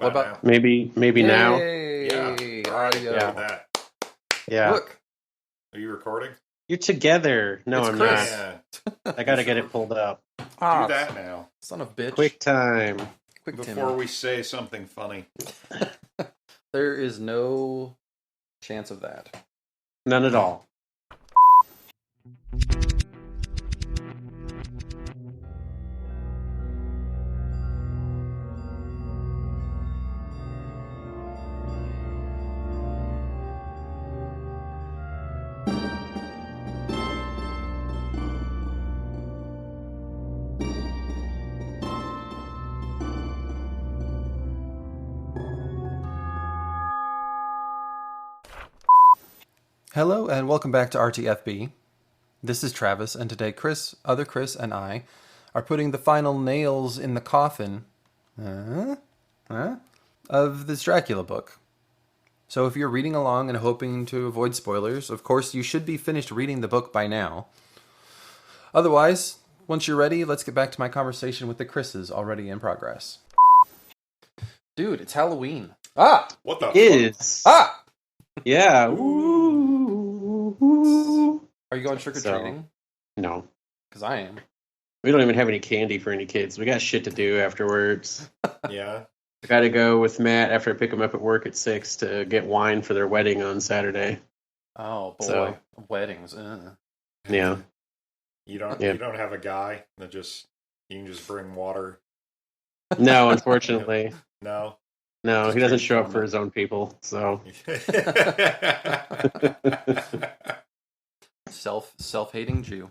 What about now? Maybe now. Yeah. Yeah. Audio. Look at that. Yeah. Look. Are you recording? You're together. No, It's I'm Chris. not. I gotta get it pulled up. Do that now. Son of a bitch. Quick time. Quick Before Timmy. we say something funny. There is no chance of that. None at all. Hello and welcome back to RTFB. This is Travis, and today Chris, other Chris, and I are putting the final nails in the coffin of this Dracula book. So if you're reading along and hoping to avoid spoilers, of course you should be finished reading the book by now. Otherwise, once you're ready, let's get back to my conversation with the Chris's already in progress. Dude, it's Halloween. What the Is. Ah! Yeah. Are you going trick-or-treating? No. Because I am. We don't even have any candy for any kids. We got shit to do afterwards. Yeah. I gotta go with Matt after I pick him up at work at 6 to get wine for their wedding on Saturday. Oh, boy. So- Weddings. Yeah. You don't have a guy that you can just bring water. No, unfortunately. No. No, Just he doesn't drink show up from for it. his own people, so. Self-hating Jew.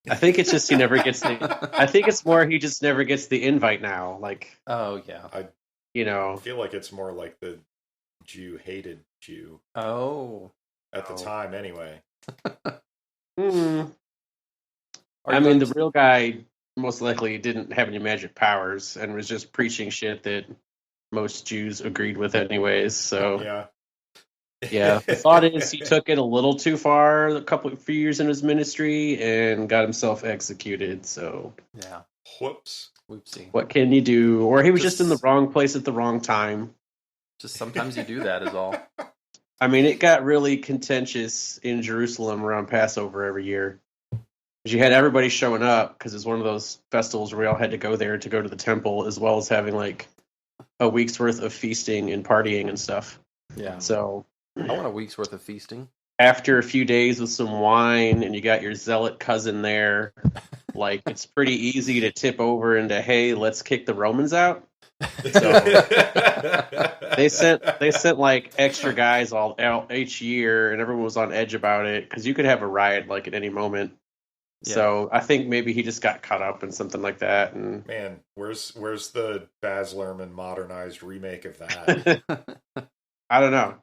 I think it's just he never gets the. I think it's more he just never gets the invite now. Like, Oh, yeah. I you feel like it's more like the Jew hated Jew Oh. at the time, anyway. hmm. Are I you mean, going the to- real guy most likely didn't have any magic powers and was just preaching shit that most Jews agreed with, anyways. So, Yeah. yeah. The thought is he took it a little too far few years in his ministry and got himself executed. So, Yeah. Whoops. Whoopsie. what can you do? Or he was just in the Just- wrong place at the wrong time. Just sometimes you do that is all. I mean, it got really contentious in Jerusalem around Passover every year. 'Cause you had everybody showing up because it's one of those festivals where we all had to go there to go to the temple, as well as having like a week's worth of feasting and partying and stuff. Yeah. So I want a week's worth of feasting. after a few days with some wine and you got your zealot cousin there, like it's pretty easy to tip over into, hey, let's kick the Romans out. They sent like extra guys all out each year, and everyone was on edge about it because you could have a riot like at any moment. Yeah. So I think maybe he just got caught up in something like that, and Man, where's the Baz Luhrmann modernized remake of that? I don't know.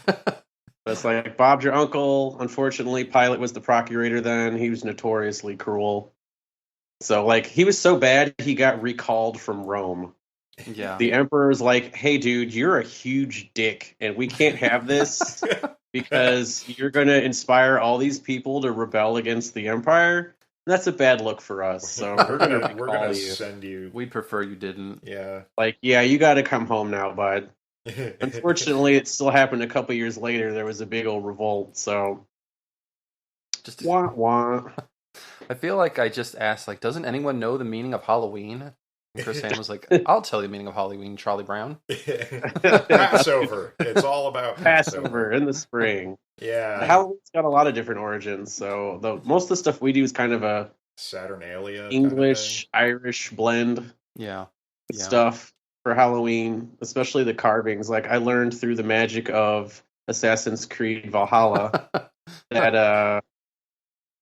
But it's like Bob's your uncle. Unfortunately, Pilate was the procurator then. He was notoriously cruel. So like he was so bad he got recalled from Rome. Yeah. The emperor's like, hey, dude, you're a huge dick, and we can't have this because you're going to inspire all these people to rebel against the empire. That's a bad look for us. So we're going to we're recall gonna you. send you. We'd prefer you didn't. Yeah. Like, yeah, you got to come home now, bud. Unfortunately, it still happened a couple years later. There was a big old revolt. So, Just wah wah. I feel like I just asked, like, doesn't anyone know the meaning of Halloween? And Chris Ham was like, I'll tell you the meaning of Halloween, Charlie Brown. Passover. It's all about Passover in the spring. Yeah. Halloween's got a lot of different origins. So most of the stuff we do is kind of a Saturnalia. English, Irish blend Yeah. Yeah. stuff for Halloween, especially the carvings. Like I learned through the magic of Assassin's Creed Valhalla that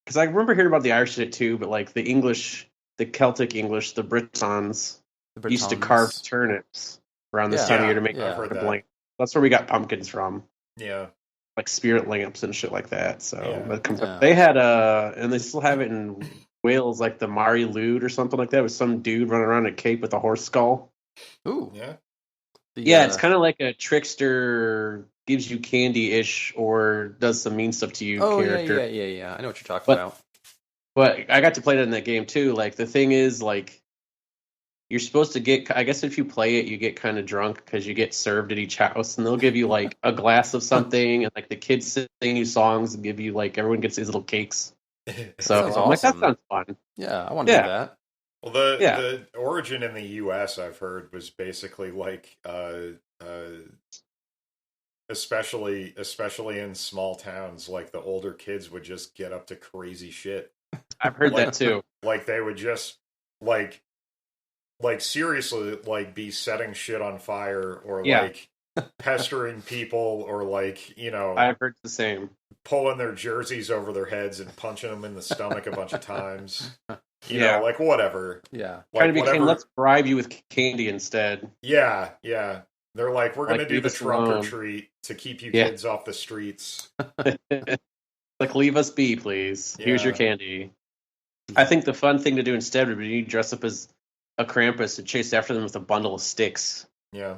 because I remember hearing about the Irish shit too, but like the English, the Celtic English, the Britons The used to Britons. carve turnips around this Yeah. time of year to make Yeah. I've heard the that. blank. That's where we got pumpkins from, Yeah. like spirit lamps and shit like that. So Yeah. that comes Yeah. They had and they still have it in Wales, like the Mari Lwyd or something like that, with some dude running around in a cape with a horse skull. Ooh. Yeah. Yeah, it's kind of like a trickster, gives you candy-ish or does some mean stuff to you character. Yeah. I know what you're talking But- about. But I got to play that in that game too. Like the thing is, like you're supposed to get, I guess if you play it, you get kind of drunk because you get served at each house, and they'll give you like a glass of something, and like the kids sing you songs and give you like everyone gets these little cakes. So Sounds I'm like, that awesome. sounds fun. Yeah, I want to do Yeah. that. Well, Yeah. the origin in the U.S. I've heard was basically like, especially in small towns, like the older kids would just get up to crazy shit. I've heard Like- that too. Like they would just like seriously like be setting shit on fire or Yeah. like pestering people or like, you know, I've heard the same. pulling their jerseys over their heads and punching them in the stomach a bunch of times. You Yeah. know, like whatever. Yeah. Kind Like of became, let's bribe you with candy instead. Yeah, yeah. They're like, we're Like, gonna do leave the us trunk or alone. treat to keep you Yeah. kids off the streets. Like, leave us be, please. Here's your Yeah. candy. I think the fun thing to do instead would be you dress up as a Krampus and chase after them with a bundle of sticks. Yeah.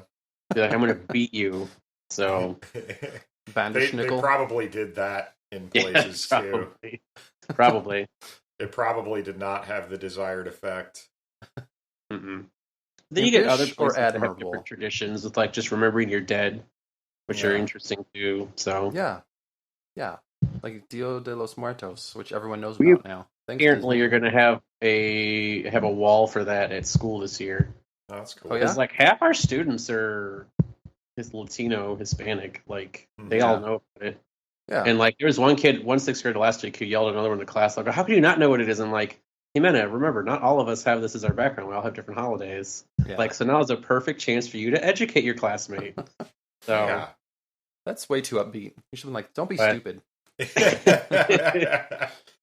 Be like, I'm going to beat you. So, Bandish they nickel. probably did that in yeah, places too. probably. Probably. It probably did not have the desired effect. Mm-mm. Then you get other Impish or places that have admirable? different traditions with like just remembering you're dead, which are Yeah. interesting too. So Yeah. Yeah. Like Dia de los Muertos, which everyone knows We- about now. Thanks apparently Disney. you're going to have a wall for that at school this year. Oh, that's cool. Oh, yeah? Because like half our students are Latino, Hispanic. Like they all know about it. Yeah. And like there was one kid, one sixth grader last week who yelled at another one in the class, like, "How can you not know what it is?" I'm like, Jimena, remember, not all of us have this as our background. We all have different holidays. Yeah. Like, so now is a perfect chance for you to educate your classmate. So Yeah. That's way too upbeat. You should have been like, don't be But- stupid.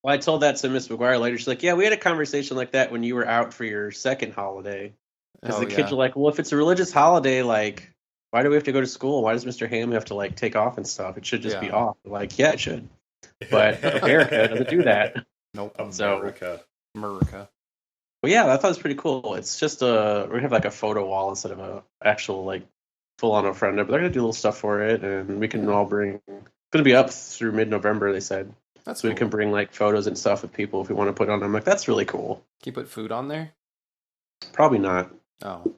well, I told that to Miss McGuire later. She's like, "Yeah, we had a conversation like that when you were out for your second holiday." Because Oh, the kids are like, "Well, if it's a religious holiday, like, why do we have to go to school? Why does Mr. Ham have to like take off and stuff? It should just be Yeah. off." They're like, yeah, it should. But America doesn't do that. Nope. So- America. America. Well, yeah, I thought it was pretty cool. It's just we have like a photo wall instead of a actual like full on friend. But they're gonna do little stuff for it, and we can all bring. It's gonna be up through mid-November, they said. That's So cool. we can bring like photos and stuff of people if we want to put on. I'm like, that's really cool. Can you put food on there? Probably not. Oh.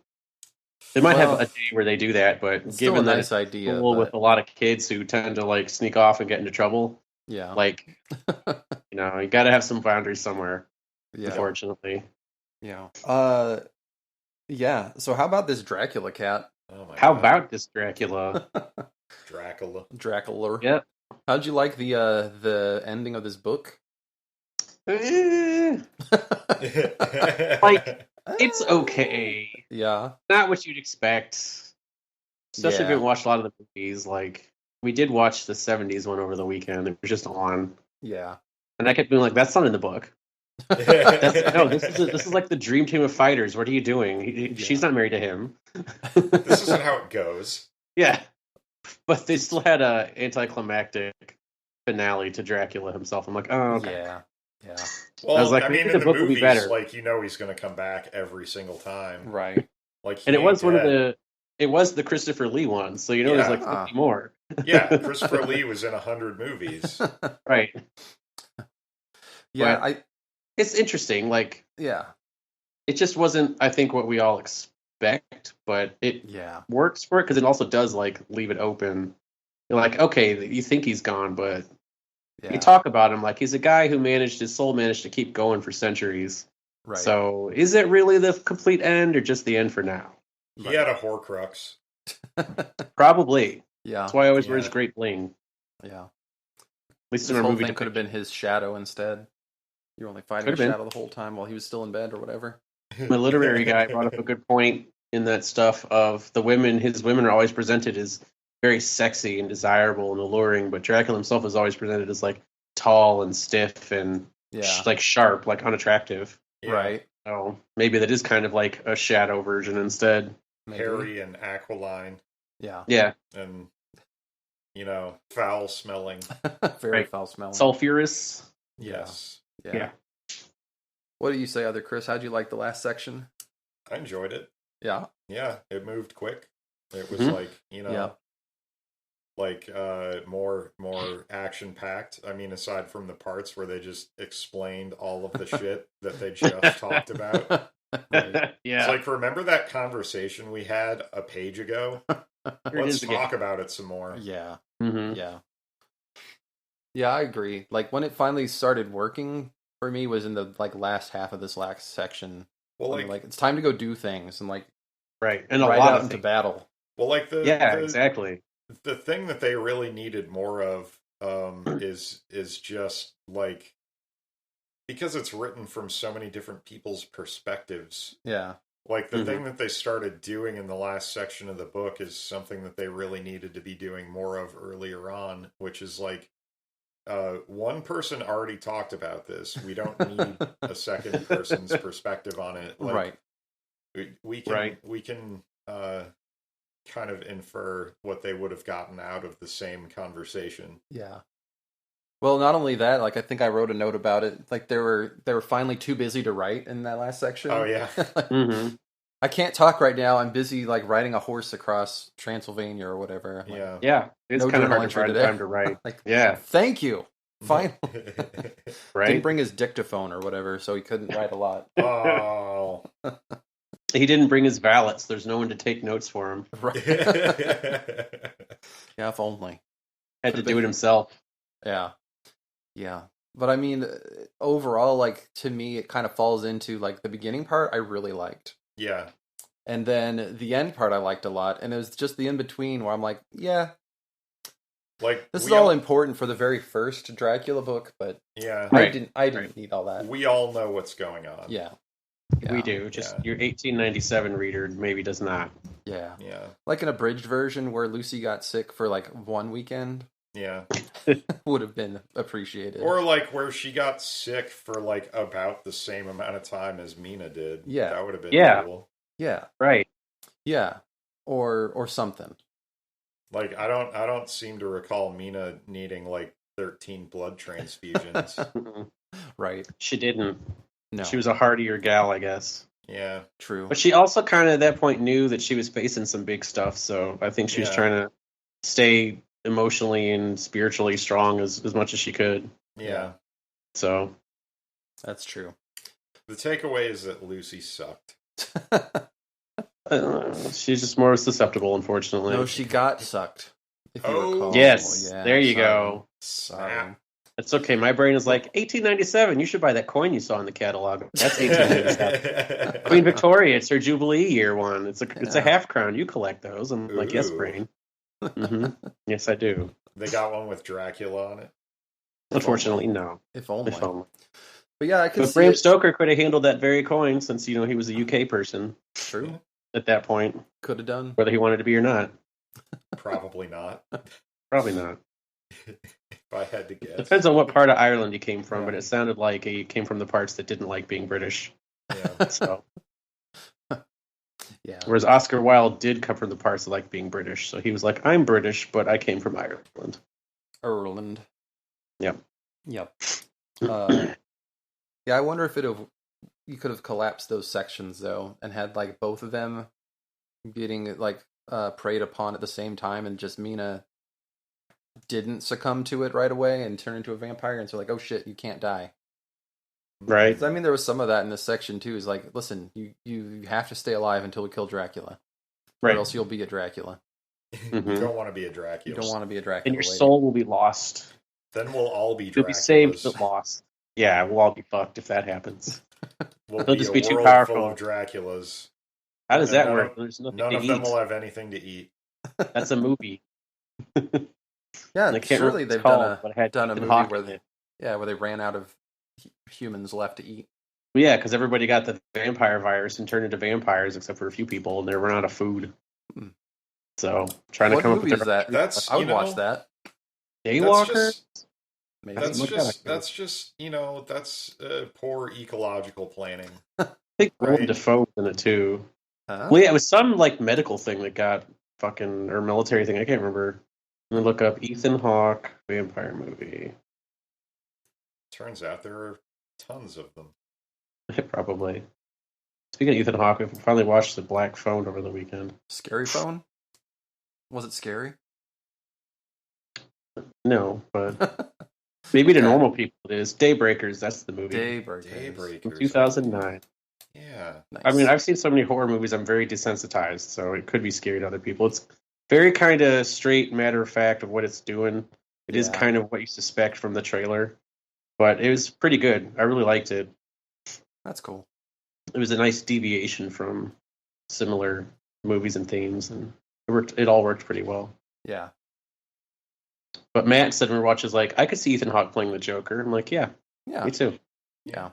They might Well, have a day where they do that, but It's still a given that nice it's idea. full But, with a lot of kids who tend to like sneak off and get into trouble, yeah. like you got to have some boundaries somewhere. Yeah. Unfortunately, Yeah. Yeah. So how about this Dracula cat? Oh my how God. about this Dracula? Dracula? Dracula. Yep. How'd you like the ending of this book? Eh, Like, it's okay. Yeah. Not what you'd expect. Especially if you Yeah. haven't watched a lot of the movies. Like we did watch the '70s one over the weekend. It was just on, Yeah. and I kept being like, "That's not in the book." No, this is like the dream team of fighters. What are you doing? She's not married to him. this isn't how it goes. Yeah, but they still had a anticlimactic finale to Dracula himself. I'm like, oh, okay. Yeah. Yeah. Well, I was like, I mean, maybe in the the book will be movies, better. like, he's going to come back every single time. Right. Like, he And it ain't was one of dead. it was the Christopher Lee one, so there's Yeah. like 50 more. Yeah, Christopher Lee was in 100 movies. Right. Yeah. But- It's interesting. Like, Yeah. it just wasn't, I think, what we all expect, but it Yeah. works for it because it also does like leave it open. You're like, okay, you think he's gone, but Yeah. you talk about him like he's a guy who his soul managed to keep going for centuries. Right. So is it really the complete end or just the end for now? He had a Horcrux. Probably. Yeah. That's why I always wear his Yeah. great bling. Yeah. At least This in our whole movie thing could have been his shadow instead. You were only fighting Could've his been. shadow the whole time while he was still in bed or whatever. My literary guy brought up a good point in that stuff of his women are always presented as very sexy and desirable and alluring, but Dracula himself is always presented as like tall and stiff and Yeah. like sharp, like unattractive. Yeah. Right. So maybe that is kind of like a shadow version instead. Maybe. Hairy and aquiline Yeah. Yeah. and, foul smelling. Very Right. foul smelling. Sulfurous. Yes. Yeah. What do you say, other Chris? How'd you like the last section? I enjoyed it. Yeah. Yeah, it moved quick. It was Mhm. like, Yeah. like more action packed. I mean, aside from the parts where they just explained all of the shit that they just talked about. It's Yeah. like, remember that conversation we had a page ago? Here it Let's is again. talk about it some more. Yeah. Mhm. Yeah. Yeah, I agree. Like when it finally started working for me was in the like last half of this last section. Well, When they're like it's time to go do things and like Right. And a ride lot out of into things. battle. well, like Yeah, exactly. the thing that they really needed more of is just like, because it's written from so many different people's perspectives. Yeah. Like the thing that they started doing in the last section of the book is something that they really needed to be doing more of earlier on, which is like, one person already talked about this. We don't need a second person's perspective on it. Like, Right. we can kind of infer what they would have gotten out of the same conversation. Yeah. Well, not only that, like I think I wrote a note about it. Like they were finally too busy to write in that last section. Oh yeah. Like, Mhm. I can't talk right now. I'm busy like riding a horse across Transylvania or whatever. Like, Yeah. Yeah. It's No kind of journal hard to entry find today. time to write. like, Yeah. thank you. Finally. Right. Didn't bring his dictaphone or whatever, so he couldn't write a lot. Oh. He didn't bring his valets. There's no one to take notes for him. Right. Yeah, if only. Had to do it himself. Yeah. Yeah. But I mean, overall, like, to me, it kind of falls into, like, the beginning part I really liked. Yeah. And then the end part I liked a lot. And it was just the in-between where I'm like, yeah, Like, this is we all important for the very first Dracula book, but yeah. Right. I didn't need all that. We all know what's going on. Yeah. We do. Just Yeah. your 1897 reader maybe does not. Yeah. Yeah. Like an abridged version where Lucy got sick for, like, one weekend Yeah. would have been appreciated. Or like where she got sick for like about the same amount of time as Mina did. Yeah. That would have been cool. Yeah. Right. Yeah. Or something. Like I don't seem to recall Mina needing like 13 blood transfusions. Mm-mm. Right. She didn't. No. She was a hardier gal, I guess. Yeah. True. But she also kind of at that point knew that she was facing some big stuff, so I think she was Yeah. trying to stay emotionally and spiritually strong as much as she could. Yeah. So That's true. The takeaway is that Lucy sucked. she's just more susceptible, unfortunately. No, she got sucked. If you Oh. recall. Yes, Yeah, there you sorry. go. Snap. It's okay. My brain is like 1897. You should buy that coin you saw in the catalog. That's 1897. Queen Victoria. It's her Jubilee year one. It's a Yeah. half crown. You collect those. I'm like, yes, Ooh. brain. Hmm Yes, I do. They got one with Dracula on it. Unfortunately, no. If only. If only. But yeah, I can But see Bram it. Stoker could have handled that very coin since he was a UK person True. at that point, Could have done. whether he wanted to be or not. Probably not. Probably not. If I had to guess. Depends on what part of Ireland he came from, Yeah. but it sounded like he came from the parts that didn't like being British. Yeah. So, Yeah. whereas Oscar Wilde did come from the parts that like being British, so he was like, "I'm British, but I came from Ireland." Ireland. Yep. Yep. Yeah, I wonder if you could have collapsed those sections though, and had like both of them getting like preyed upon at the same time, and just Mina didn't succumb to it right away and turn into a vampire, and so like, oh shit, you can't die. Right? 'Cause, I mean, there was some of that in this section too. Is like, listen, you have to stay alive until we kill Dracula, Right. or else you'll be a Dracula. You don't want to be a Dracula. You don't want to be a Dracula. And your lady. soul will be lost. Then we'll all be Draculas. You'll be saved, but lost. Yeah, we'll all be fucked if that happens. We'll They'll be just a be too world powerful. full of Draculas. How does And that none work? of- There's nothing None to of eat. them will have anything to eat. That's a movie. Yeah, I can't surely remember what they've it's called, but it had done a Ethan movie Hawke where in they, it. where they ran out of humans left to eat. Yeah, because everybody got the vampire virus and turned into vampires, except for a few people, and they run out of food. Hmm. So trying to What come up movie with is that? That's I would you know, watch that. Daywalker. Maybe. That's Look just at it. that's just that's poor ecological planning. I think Willem Right. Dafoe's in it too. Huh? Well, yeah, it was some like medical thing that got fucking or military thing. I can't remember. Let me look up Ethan Hawke vampire movie. Turns out there are tons of them. Probably. Speaking of Ethan Hawke, we finally watched The Black Phone over the weekend. Scary Phone? Was it scary? No, but maybe to Okay. normal people it is. Daybreakers, that's the movie. Daybreakers. Daybreakers. From 2009. Yeah. Nice. I mean, I've seen so many horror movies, I'm very desensitized, so it could be scary to other people. It's very kind of straight, matter of fact of what it's doing. It is Yeah. kind of what you suspect from the trailer, but it was pretty good. I really liked it. That's cool. It was a nice deviation from similar movies and themes, and it all worked pretty well. Yeah. But Matt said when we watched, is like, I could see Ethan Hawke playing the Joker. I'm like, yeah, Yeah. me too. Yeah.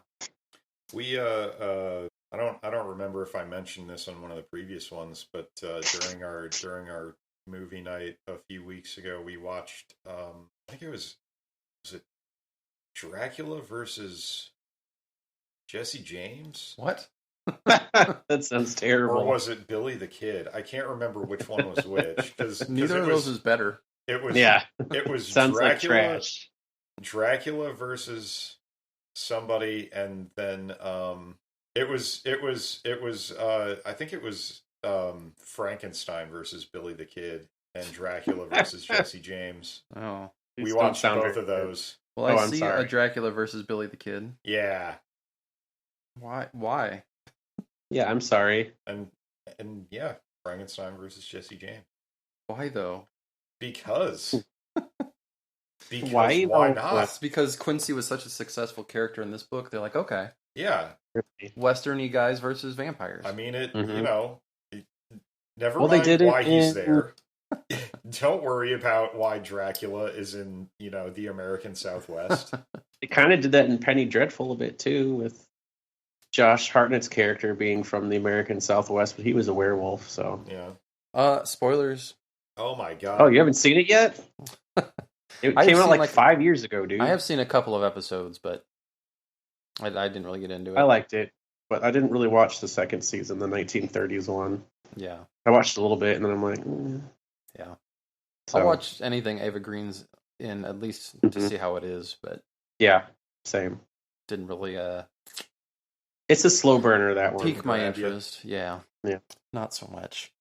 We I don't remember if I mentioned this on one of the previous ones, but during our movie night a few weeks ago, we watched I think was it Dracula versus Jesse James? What? That sounds terrible. Or was it Billy the Kid? I can't remember which one was which, because Neither of those is better. It was It was sounds Dracula, like trash. Dracula versus somebody, and then it was I think it was Frankenstein versus Billy the Kid, and Dracula versus Jesse James. Oh. We watched both of those. Well, I see a Dracula versus Billy the Kid. Yeah. Why? Yeah, I'm sorry. And yeah, Frankenstein versus Jesse James. Why though? Because why not? It's because Quincy was such a successful character in this book. They're like, okay, yeah, Western-y guys versus vampires. I mean, it. Mm-hmm. You know, never mind why he's there. Don't worry about why Dracula is in, the American Southwest. They kind of did that in Penny Dreadful a bit too, with Josh Hartnett's character being from the American Southwest, but he was a werewolf. So yeah. Spoilers. Oh my god. Oh, you haven't seen it yet? It came out like 5 years ago, dude. I have seen a couple of episodes, but I didn't really get into it. I liked it, but I didn't really watch the second season, the 1930s one. Yeah. I watched a little bit, and then I'm like, yeah. So, I'll watch anything Ava Green's in, at least to see how it is, but yeah, same. didn't really It's a slow burner, that one. pique my interest. Yeah. Yeah. Not so much.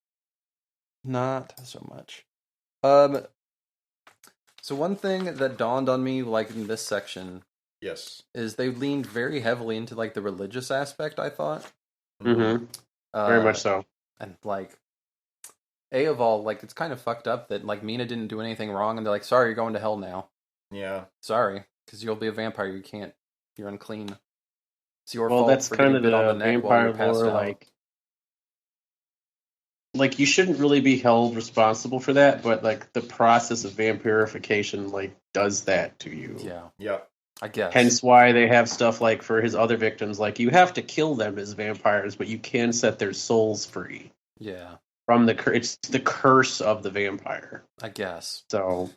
Not so much. So one thing that dawned on me, like in this section, yes, is they leaned very heavily into like the religious aspect. I thought, Mm-hmm. Very much so. And like, of all, like it's kind of fucked up that like Mina didn't do anything wrong, and they're like, "Sorry, you're going to hell now." Yeah, sorry, because you'll be a vampire. You can't. You're unclean. It's your well, fault. that's for kind of getting bit the on the neck while vampire you're passed lore, out. like you shouldn't really be held responsible for that, but like the process of vampirification like does that to you. Yeah, I guess. Hence why they have stuff like for his other victims, like you have to kill them as vampires, but you can set their souls free. Yeah, from it's the curse of the vampire. I guess. So,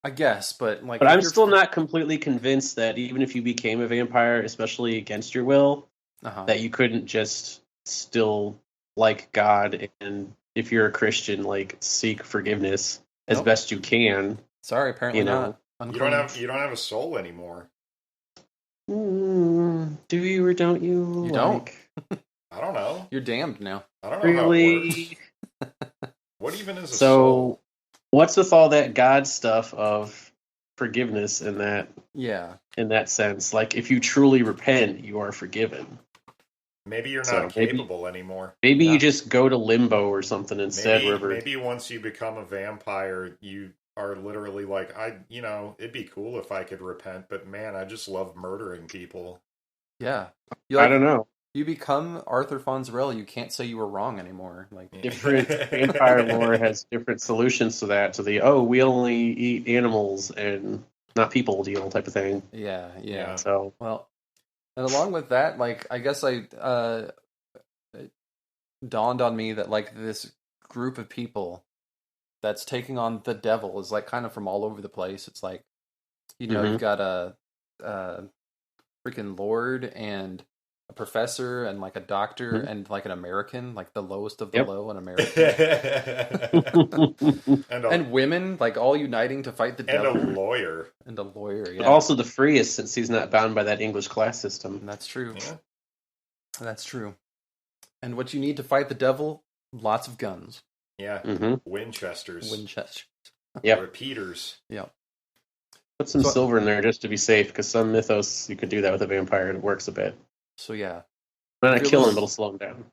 I guess, but like, but I'm still not completely convinced that even if you became a vampire, especially against your will, that you couldn't just still like God, and if you're a Christian, like seek forgiveness as best you can. Sorry, apparently not. You don't have a soul anymore. Do you or don't you? You don't. I don't know. You're damned now. I don't know really. How it works. What even is a So, soul? what's with all that God stuff of forgiveness in that? Yeah. In that sense, like if you truly repent, you are forgiven. Maybe you're not capable anymore. Maybe you just go to limbo or something instead. Maybe once you become a vampire, you are literally like, it'd be cool if I could repent, but man, I just love murdering people. Yeah. I don't know. You become Arthur Fonzarelli, you can't say you were wrong anymore. Like different vampire lore has different solutions to that. To the we only eat animals and not people deal type of thing. Yeah. So and along with that, like I guess it dawned on me that like this group of people that's taking on the devil is like kind of from all over the place. It's like, you've got a freaking lord and a professor and like a doctor and like an American, like the lowest of the low, an American, and women like all uniting to fight the devil, and a lawyer, yeah. But also the freest, since he's not bound by that English class system. That's true. Yeah. That's true. And what you need to fight the devil? Lots of guns. Yeah, Winchesters. Yep. Repeaters. Yep. Put some silver in there just to be safe, because some mythos you could do that with a vampire and it works a bit. So yeah, Not kill him, but it'll slow him down.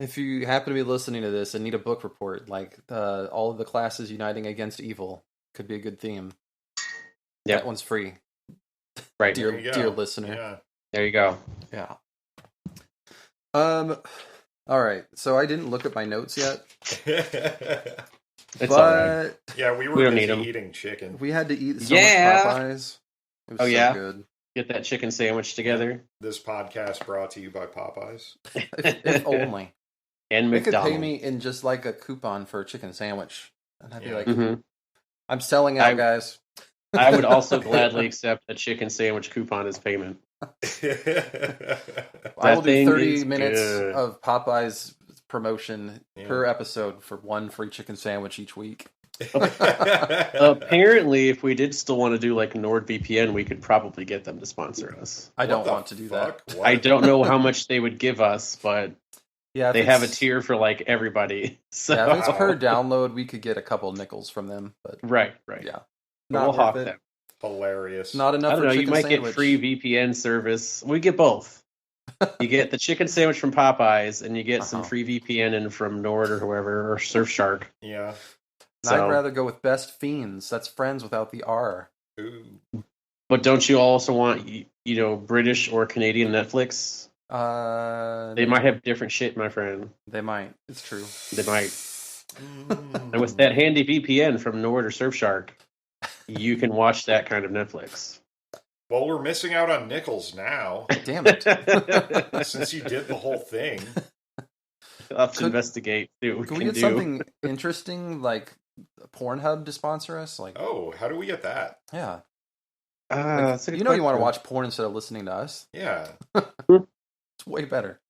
If you happen to be listening to this and need a book report, like all of the classes uniting against evil, could be a good theme. Yeah, that one's free. Right, dear listener. Yeah. There you go. Yeah. All right. So I didn't look at my notes yet. It's all right. Yeah, we We were don't busy need 'em. eating chicken. We had to eat so Yeah. much Popeyes. It was so good. Get that chicken sandwich together. This podcast brought to you by Popeyes. If only. And They could McDonald's. pay me in just like a coupon for a chicken sandwich. And I'd be like, Mhm. I'm selling out, guys. I would also gladly accept a chicken sandwich coupon as payment. I will do thing 30 is minutes good. of Popeyes promotion Yeah. per episode for one free chicken sandwich each week. Apparently, if we did still want to do like NordVPN, we could probably get them to sponsor us. I don't What the want to do that. fuck? What? I don't know how much they would give us, but Yeah, if they have a it's- tier for like everybody. So Yeah, if it's per download, we could get a couple nickels from them. But right. yeah, But not we'll hawk worth it. them. Hilarious. Not I enough don't for know. chicken You might sandwich. get free VPN service. We get both. You get the chicken sandwich from Popeyes, and you get some free VPN in from Nord or whoever or Surfshark. Yeah. And I'd rather go with Best Fiends. That's friends without the R. Ooh. But don't you also want British or Canadian Netflix? They might have different shit, my friend. They might. It's true. They might. And with that handy VPN from Nord or Surfshark, you can watch that kind of Netflix. Well, we're missing out on nickels now. Damn it. Since you did the whole thing. I'll have to investigate. See what Can we we can get do. something interesting like Pornhub to sponsor us? Like, Oh, how do we get that? yeah. That's a good You know you want to question. watch porn instead of listening to us. Yeah. It's way better.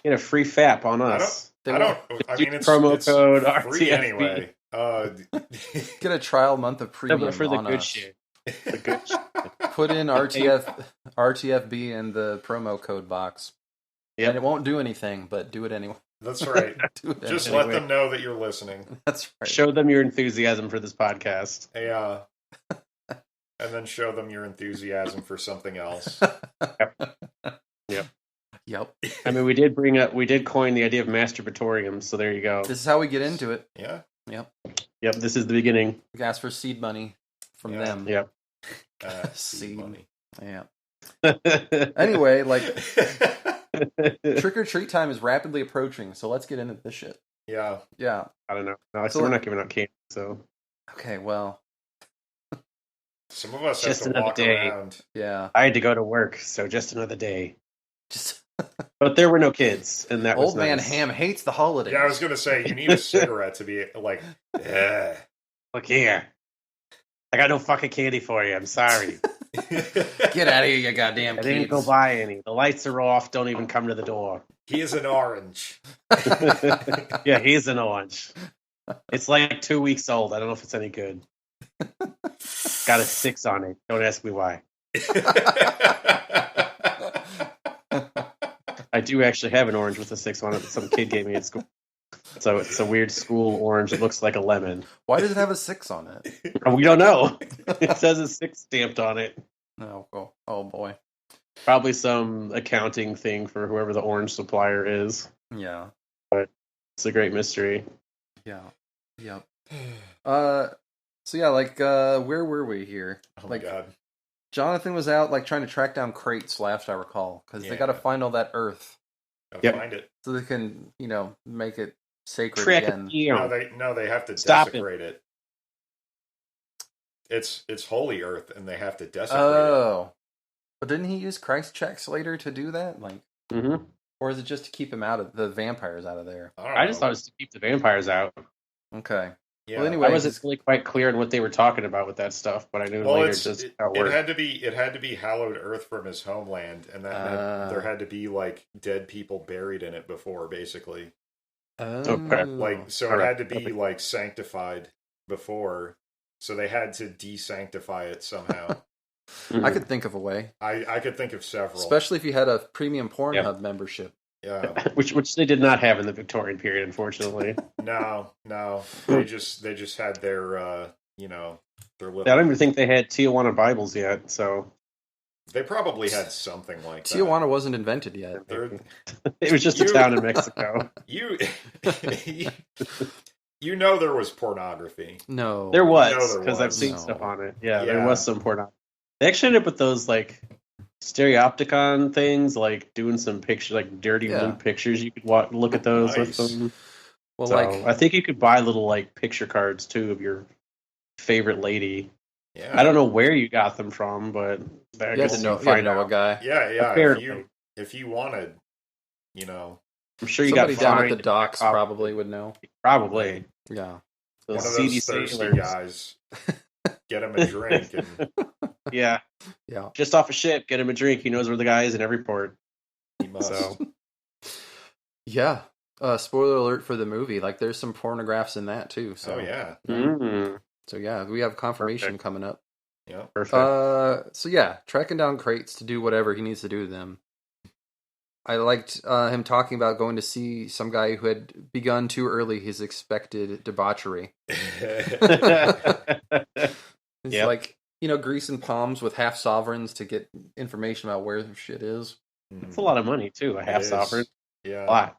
Get a free FAP on I us. They don't. won't I mean, it's promo it's code free RTFB. anyway. get a trial month of No, premium but for the on good us. shit. The good shit. Put in RTFB in the promo code box. Yep. And it won't do anything, but do it anyway. That's right. Do it Just anyway. let them know that you're listening. That's right. Show them your enthusiasm for this podcast. Yeah. And then show them your enthusiasm for something else. Yep. I mean, we did coin the idea of masturbatorium, so there you go. This is how we get into it. Yeah. Yep, this is the beginning. We ask for seed money from Yeah. them. Yep. Seed money. Yeah. Anyway, like trick or treat time is rapidly approaching, so let's get into this shit. Yeah. Yeah. I don't know. No, So- we're not giving out candy, so Okay, well, Some of us Just have to another walk day. around. yeah. I had to go to work, so just another day. Just But there were no kids, and that was old man nice. Ham hates the holidays. Yeah, I was going to say, you need a cigarette to be like, eh. Look here. I got no fucking candy for you. I'm sorry. Get out of here, you goddamn I kids. didn't go buy any. The lights are off. Don't even come to the door. Here's an orange. Yeah, he's an orange. It's like 2 weeks old. I don't know if it's any good. Got a 6 on it. Don't ask me why. I do actually have an orange with a 6 on it that some kid gave me at school. So it's a weird school orange. It looks like a lemon. Why does it have a 6 on it? We don't know. It says a 6 stamped on it. No. Oh boy. Probably some accounting thing for whoever the orange supplier is. Yeah. It's a great mystery. Yeah. Yep. So yeah, like where were we here? Oh like my god. Jonathan was out like trying to track down crates last I recall because they Yeah. got to find all that earth Gotta Yep. find it. so they can, make it sacred Track again. No, they have to Stop it. desecrate it. It's holy earth, and they have to desecrate Oh. But didn't he use Christ checks later to do that? Like, Mm-hmm. or is it just to keep him out of the vampires out of there? it. don't I just know. thought it was to keep the vampires out. Okay. Yeah. Well, anyway, I wasn't really quite clear on what they were talking about with that stuff, but I knew Well, later it's, just it, how it it worked. had to be hallowed earth from his homeland, and that meant there had to be like dead people buried in it before, basically. Okay. Like, so it Alright. had to be like sanctified before, so they had to desanctify it somehow. Mhm. I could think of a way, I could think of several. especially if you had a premium Pornhub membership. Yeah. which they did not have in the Victorian period, unfortunately. No. They just had their their little I don't even think they had Tijuana Bibles yet, so They probably had something like that. Tijuana wasn't invented yet. It was just a town in Mexico. You you know there was pornography. No. There You was, know there because was. I've seen No. stuff on it. Yeah, Yeah. there was some pornography. They actually ended up with those, like, stereopticon things, like, doing some pictures, like, dirty blue pictures. You could look at those with Nice. them. Well, So, like, I think you could buy little, like, picture cards, too, of your favorite lady. Yeah. I don't know where you got them from, but I you had guess to know, you find a out. guy. Yeah. Apparently. If you wanted, you know, I'm sure you Somebody got down at fined the docks probably. probably would know. Probably. Yeah. Those one of seedy those thirsty sailors. guys, get him a drink, and Yeah. Yeah. Just off a ship, get him a drink. He knows where the guy is in every port. he must. So, Yeah. Spoiler alert for the movie. Like, there's some pornographs in that, too. So. Oh yeah, So, yeah, we have confirmation coming up. yeah. perfect. So yeah, tracking down crates to do whatever he needs to do to them. I liked him talking about going to see some guy who had begun too early his expected debauchery. It's Yep. like, greasing palms with half sovereigns to get information about where shit is. It's a lot of money, too. A half It is. sovereign. Yeah. A lot.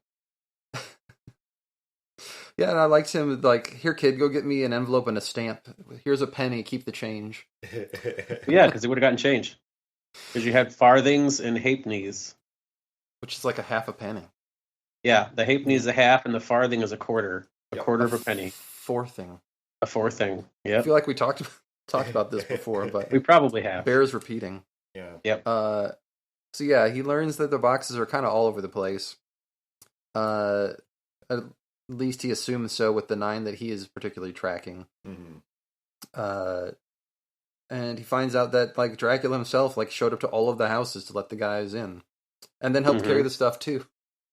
Yeah, and I liked him like, here, kid, go get me an envelope and a stamp. Here's a penny, keep the change. Yeah, because they would have gotten change. Because you had farthings and halfpennies. Which is like a half a penny. Yeah, the halfpenny is a half, and the farthing is a quarter. A Yep. quarter of a penny. Fourthing. A fourthing. I Yep. feel like we talked about this before, but We probably have. bears repeating. Yeah. Yep. So yeah, he learns that the boxes are kind of all over the place. At least he assumes so with the 9 that he is particularly tracking. Mhm. And he finds out that like Dracula himself like showed up to all of the houses to let the guys in, and then helped Mhm. carry the stuff too,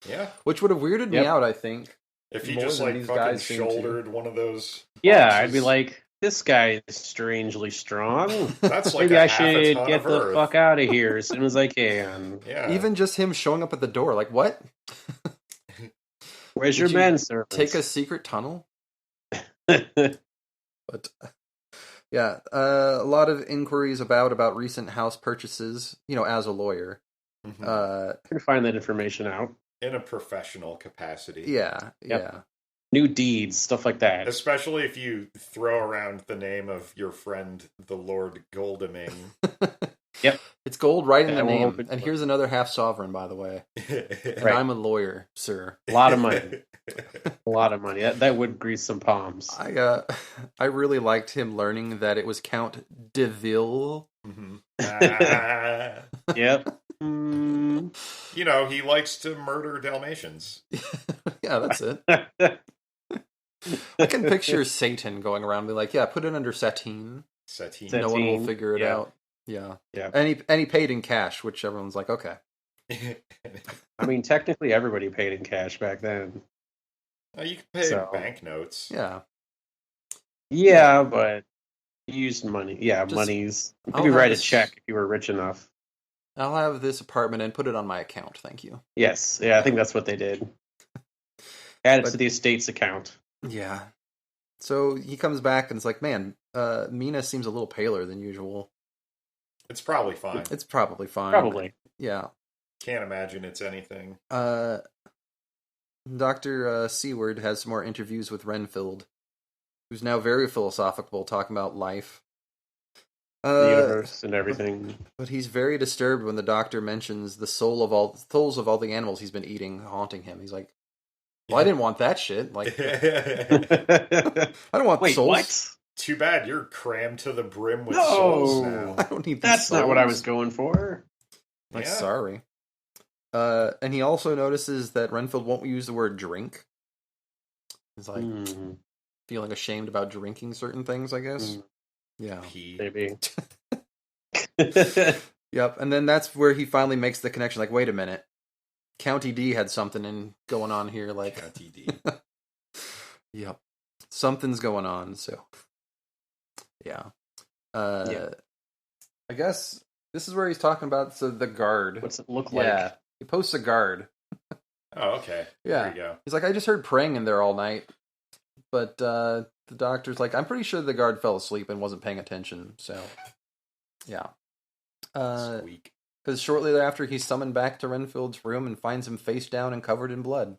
Yeah. which would have weirded me Yep. out. I think. If he More just than like these fucking guys seem to. shouldered one of those. Yeah, boxes, I'd be like, this guy is strangely strong. that's like Maybe a I half a should ton get of the earth. fuck out of here as soon as I can. Yeah. Even just him showing up at the door, like what? Where's Did your you men, servants? Take a secret tunnel? But yeah, a lot of inquiries about recent house purchases. As a lawyer, Mhm. can find that information out. In a professional capacity. yeah. New deeds, stuff like that. Especially if you throw around the name of your friend, the Lord Goldeming. Yep. It's gold right in Yeah, the we'll name. open- And here's another half sovereign, by the way. And Right. I'm a lawyer, sir. A lot of money. A lot of money. That would grease some palms. I really liked him learning that it was Count de Ville. Mhm. Ah. Yep. He likes to murder Dalmatians. Yeah, that's it. I can picture Satan going around and be like, yeah, put it under Satine. Satine. No one will Satine, figure it yeah. out. Yeah. Yeah. And he paid in cash, which everyone's like, okay. I mean, technically, everybody paid in cash back then. You can pay So- banknotes. Yeah. Yeah, but you used money. Yeah, Just- monies. I'll Maybe have write a this- check if you were rich enough. I'll have this apartment and put it on my account. Thank you. Yes. Yeah, I think that's what they did. Add it But- to the estate's account. Yeah. So he comes back and it's like, man, Mina seems a little paler than usual. It's probably fine. It's probably fine. Probably. Yeah. Can't imagine it's anything. Dr. Seward has some more interviews with Renfield, who's now very philosophical, talking about life. The universe and everything. But he's very disturbed when the doctor mentions the souls of all the animals he's been eating haunting him. He's like, well, I didn't want that shit. Like, I don't want Wait, souls. what? Too bad you're crammed to the brim with No! souls now. I don't need these That's not what I souls. was going for. Like, Yeah. sorry. And he also notices that Renfield won't use the word drink. He's like feeling ashamed about drinking certain things, I guess. Yeah. Pee. Maybe. Yep. And then that's where he finally makes the connection. Like, wait a minute. County D had something going on here. Like, County D. yep. Something's going on. So, yeah. I guess this is where he's talking about the guard. What's it look like? Yeah. He posts a guard. Oh, okay. Yeah. There you go. He's like, I just heard praying in there all night. But the doctor's like, I'm pretty sure the guard fell asleep and wasn't paying attention. So, yeah. Squeak. Because shortly thereafter, he's summoned back to Renfield's room and finds him face down and covered in blood.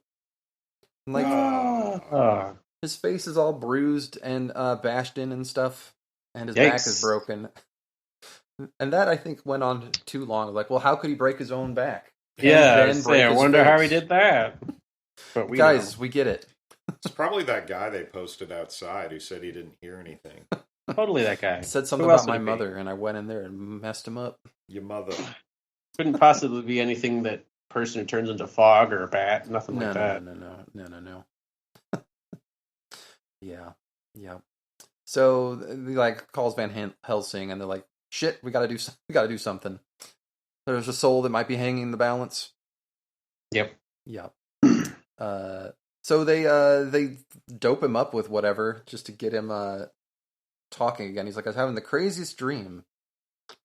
And, like, his face is all bruised and bashed in and stuff, and his back is broken. And that, I think, went on too long. Like, well, how could he break his own back? Yeah, I wonder how he did that. But we get it. It's probably that guy they posted outside who said he didn't hear anything. Totally that guy. He said something about my mother, and I went in there and messed him up. Your mother. Couldn't possibly be anything that person who turns into fog or a bat. Nothing like that. No. Yeah. So he like calls Van Helsing, and they're like, "Shit, we gotta do something." There's a soul that might be hanging in the balance. Yep. So they dope him up with whatever just to get him talking again. He's like, I was having the craziest dream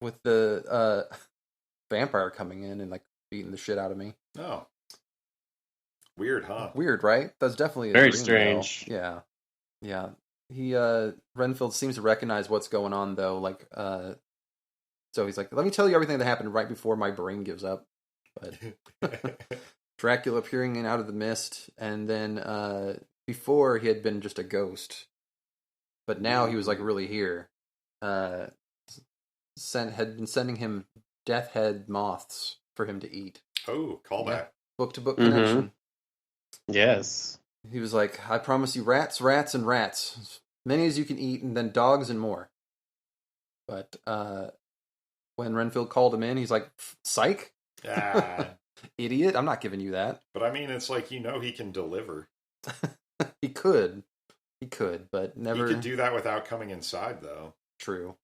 with the vampire coming in and like beating the shit out of me. Oh, weird, huh? Weird, right? That's definitely very dream, strange. Though. Yeah. He Renfield seems to recognize what's going on though. Like, so he's like, let me tell you everything that happened right before my brain gives up. But Dracula appearing in out of the mist, and then before he had been just a ghost, but now he was like really here. Had been sending him death head moths for him to eat. Oh, call that book to book connection. Yes, he was like, I promise you rats, and rats, as many as you can eat, and then dogs and more. But when Renfield called him in, he's like, psych. Idiot, I'm not giving you that. But I mean, it's like, he can deliver. He could, but never. He could do that without coming inside, though. True.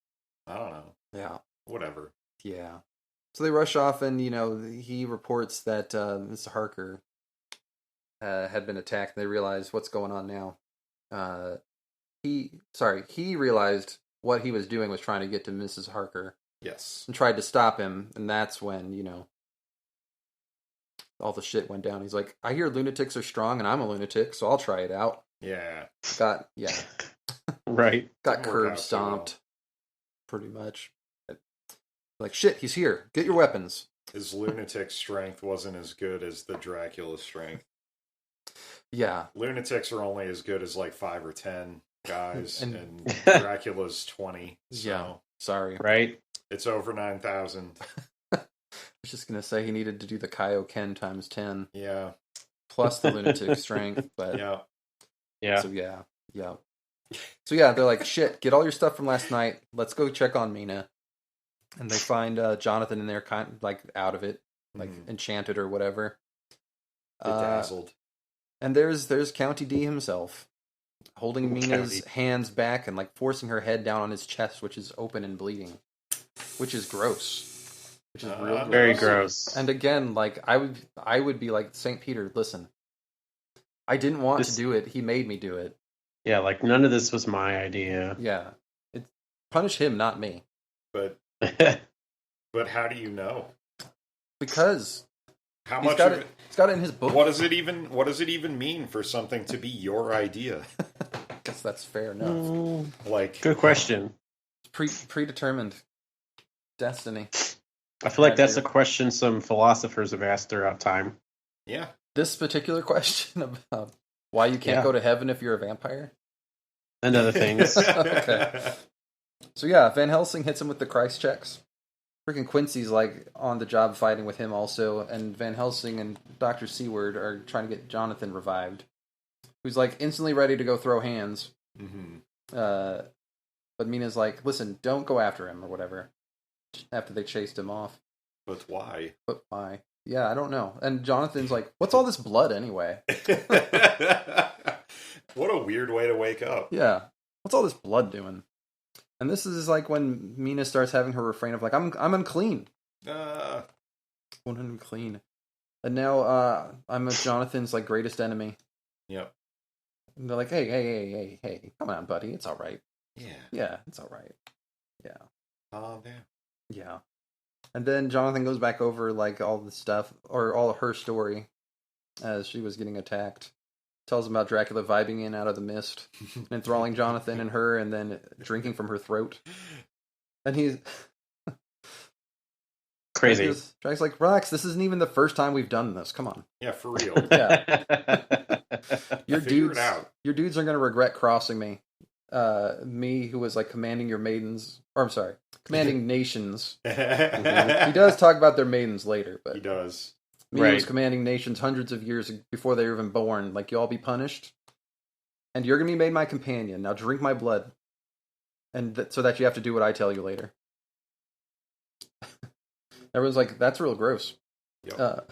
I don't know. Yeah. Whatever. Yeah. So they rush off, and he reports that Mr. Harker had been attacked. And they realize what's going on now. He realized what he was doing was trying to get to Mrs. Harker. Yes. And tried to stop him, and that's when all the shit went down. He's like, I hear lunatics are strong, and I'm a lunatic, so I'll try it out. Yeah. Right. Got curb stomped. Pretty much. Like, shit, he's here. Get your weapons. His lunatic strength wasn't as good as the Dracula strength. Yeah. Lunatics are only as good as like 5 or 10 guys, and Dracula's 20. So yeah. Sorry. Right. It's over 9,000. I was just going to say he needed to do the Kaioken times 10. Yeah. Plus the lunatic strength. But yeah. So So yeah, they're like, shit, get all your stuff from last night. Let's go check on Mina. And they find Jonathan in there, kind of like out of it, like enchanted or whatever. Bedazzled. And there's County D himself, holding Mina's hands back and like forcing her head down on his chest, which is open and bleeding, which is gross. Which is real gross. Very gross. And again, like I would be like, St. Peter, listen, I didn't want to do it. He made me do it. Yeah, like none of this was my idea. Yeah, punish him, not me. But how do you know? Because how much of it? He's got it in his book. What does it even mean for something to be your idea? I guess that's fair enough. Like, good question. Predetermined destiny. I feel like that's a question some philosophers have asked throughout time. Yeah. This particular question about why you can't go to heaven if you're a vampire? And other things. Okay. So yeah, Van Helsing hits him with the Christ checks. Freaking Quincy's like on the job fighting with him also, and Van Helsing and Dr. Seward are trying to get Jonathan revived, who's like instantly ready to go throw hands. Mm-hmm. But Mina's like, listen, don't go after him or whatever. After they chased him off. But why? Yeah, I don't know. And Jonathan's like, what's all this blood anyway? What a weird way to wake up. Yeah. What's all this blood doing? And this is like when Mina starts having her refrain of like, I'm unclean. Unclean. And now I'm Jonathan's like greatest enemy. Yep. And they're like, hey, come on, buddy. It's all right. Yeah, it's all right. Yeah. Oh, damn. Yeah. And then Jonathan goes back over like all the stuff, or all of her story as she was getting attacked. Tells him about Dracula vibing in out of the mist, enthralling Jonathan and her, and then drinking from her throat. And Crazy. Dracula's like, relax, this isn't even the first time we've done this. Come on. Yeah, for real. Yeah. Your Figure dudes, it out. your dudes are going to regret crossing me. Me, who was like commanding your maidens, or I'm sorry, commanding nations. He does talk about their maidens later, but He does. me who was commanding nations hundreds of years before they were even born. Like, you all be punished, and you're going to be made my companion. Now drink my blood, and so that you have to do what I tell you later. Everyone's like, that's real gross. Yep.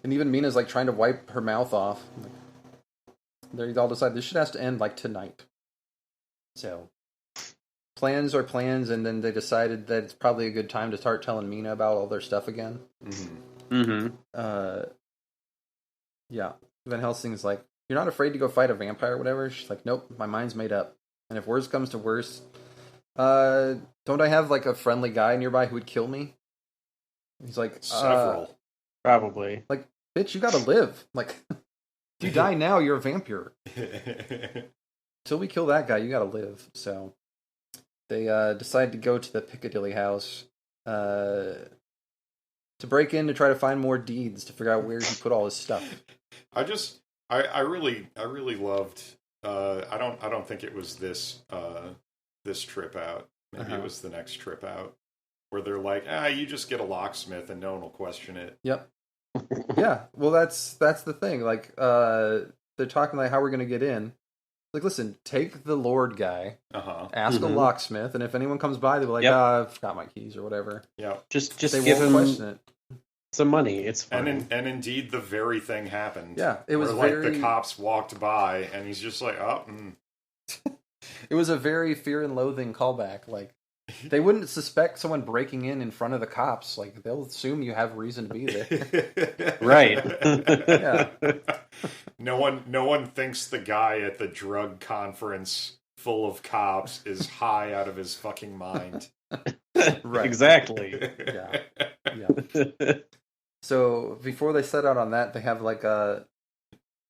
And even Mina's like trying to wipe her mouth off. They all decide this shit has to end like tonight. So, plans are plans, and then they decided that it's probably a good time to start telling Mina about all their stuff again. Yeah. Van Helsing's like, you're not afraid to go fight a vampire or whatever? She's like, nope, my mind's made up. And if worse comes to worse, don't I have like a friendly guy nearby who would kill me? He's like, several. Probably. Like, bitch, you gotta live. Like, if you die now, you're a vampire. Till we kill that guy, you gotta live. So they decide to go to the Piccadilly house to break in to try to find more deeds to figure out where he put all his stuff. I really loved. I don't think it was this trip out. Maybe it was the next trip out where they're like, you just get a locksmith and no one will question it. Yep. Yeah. Well, that's the thing. Like, they're talking like how we're gonna get in. Like, listen, take the Lord guy, ask a locksmith, and if anyone comes by, they'll be like, I forgot my keys or whatever. Yeah. Just they give won't him question it. some money. It's fine. And indeed, the very thing happened. Yeah, it was where, like, the cops walked by, and he's just like, It was a very Fear and Loathing callback. Like, they wouldn't suspect someone breaking in front of the cops. Like, they'll assume you have reason to be there. Right. Yeah. No one thinks the guy at the drug conference full of cops is high out of his fucking mind. Right. Exactly. Yeah. So before they set out on that, they have like a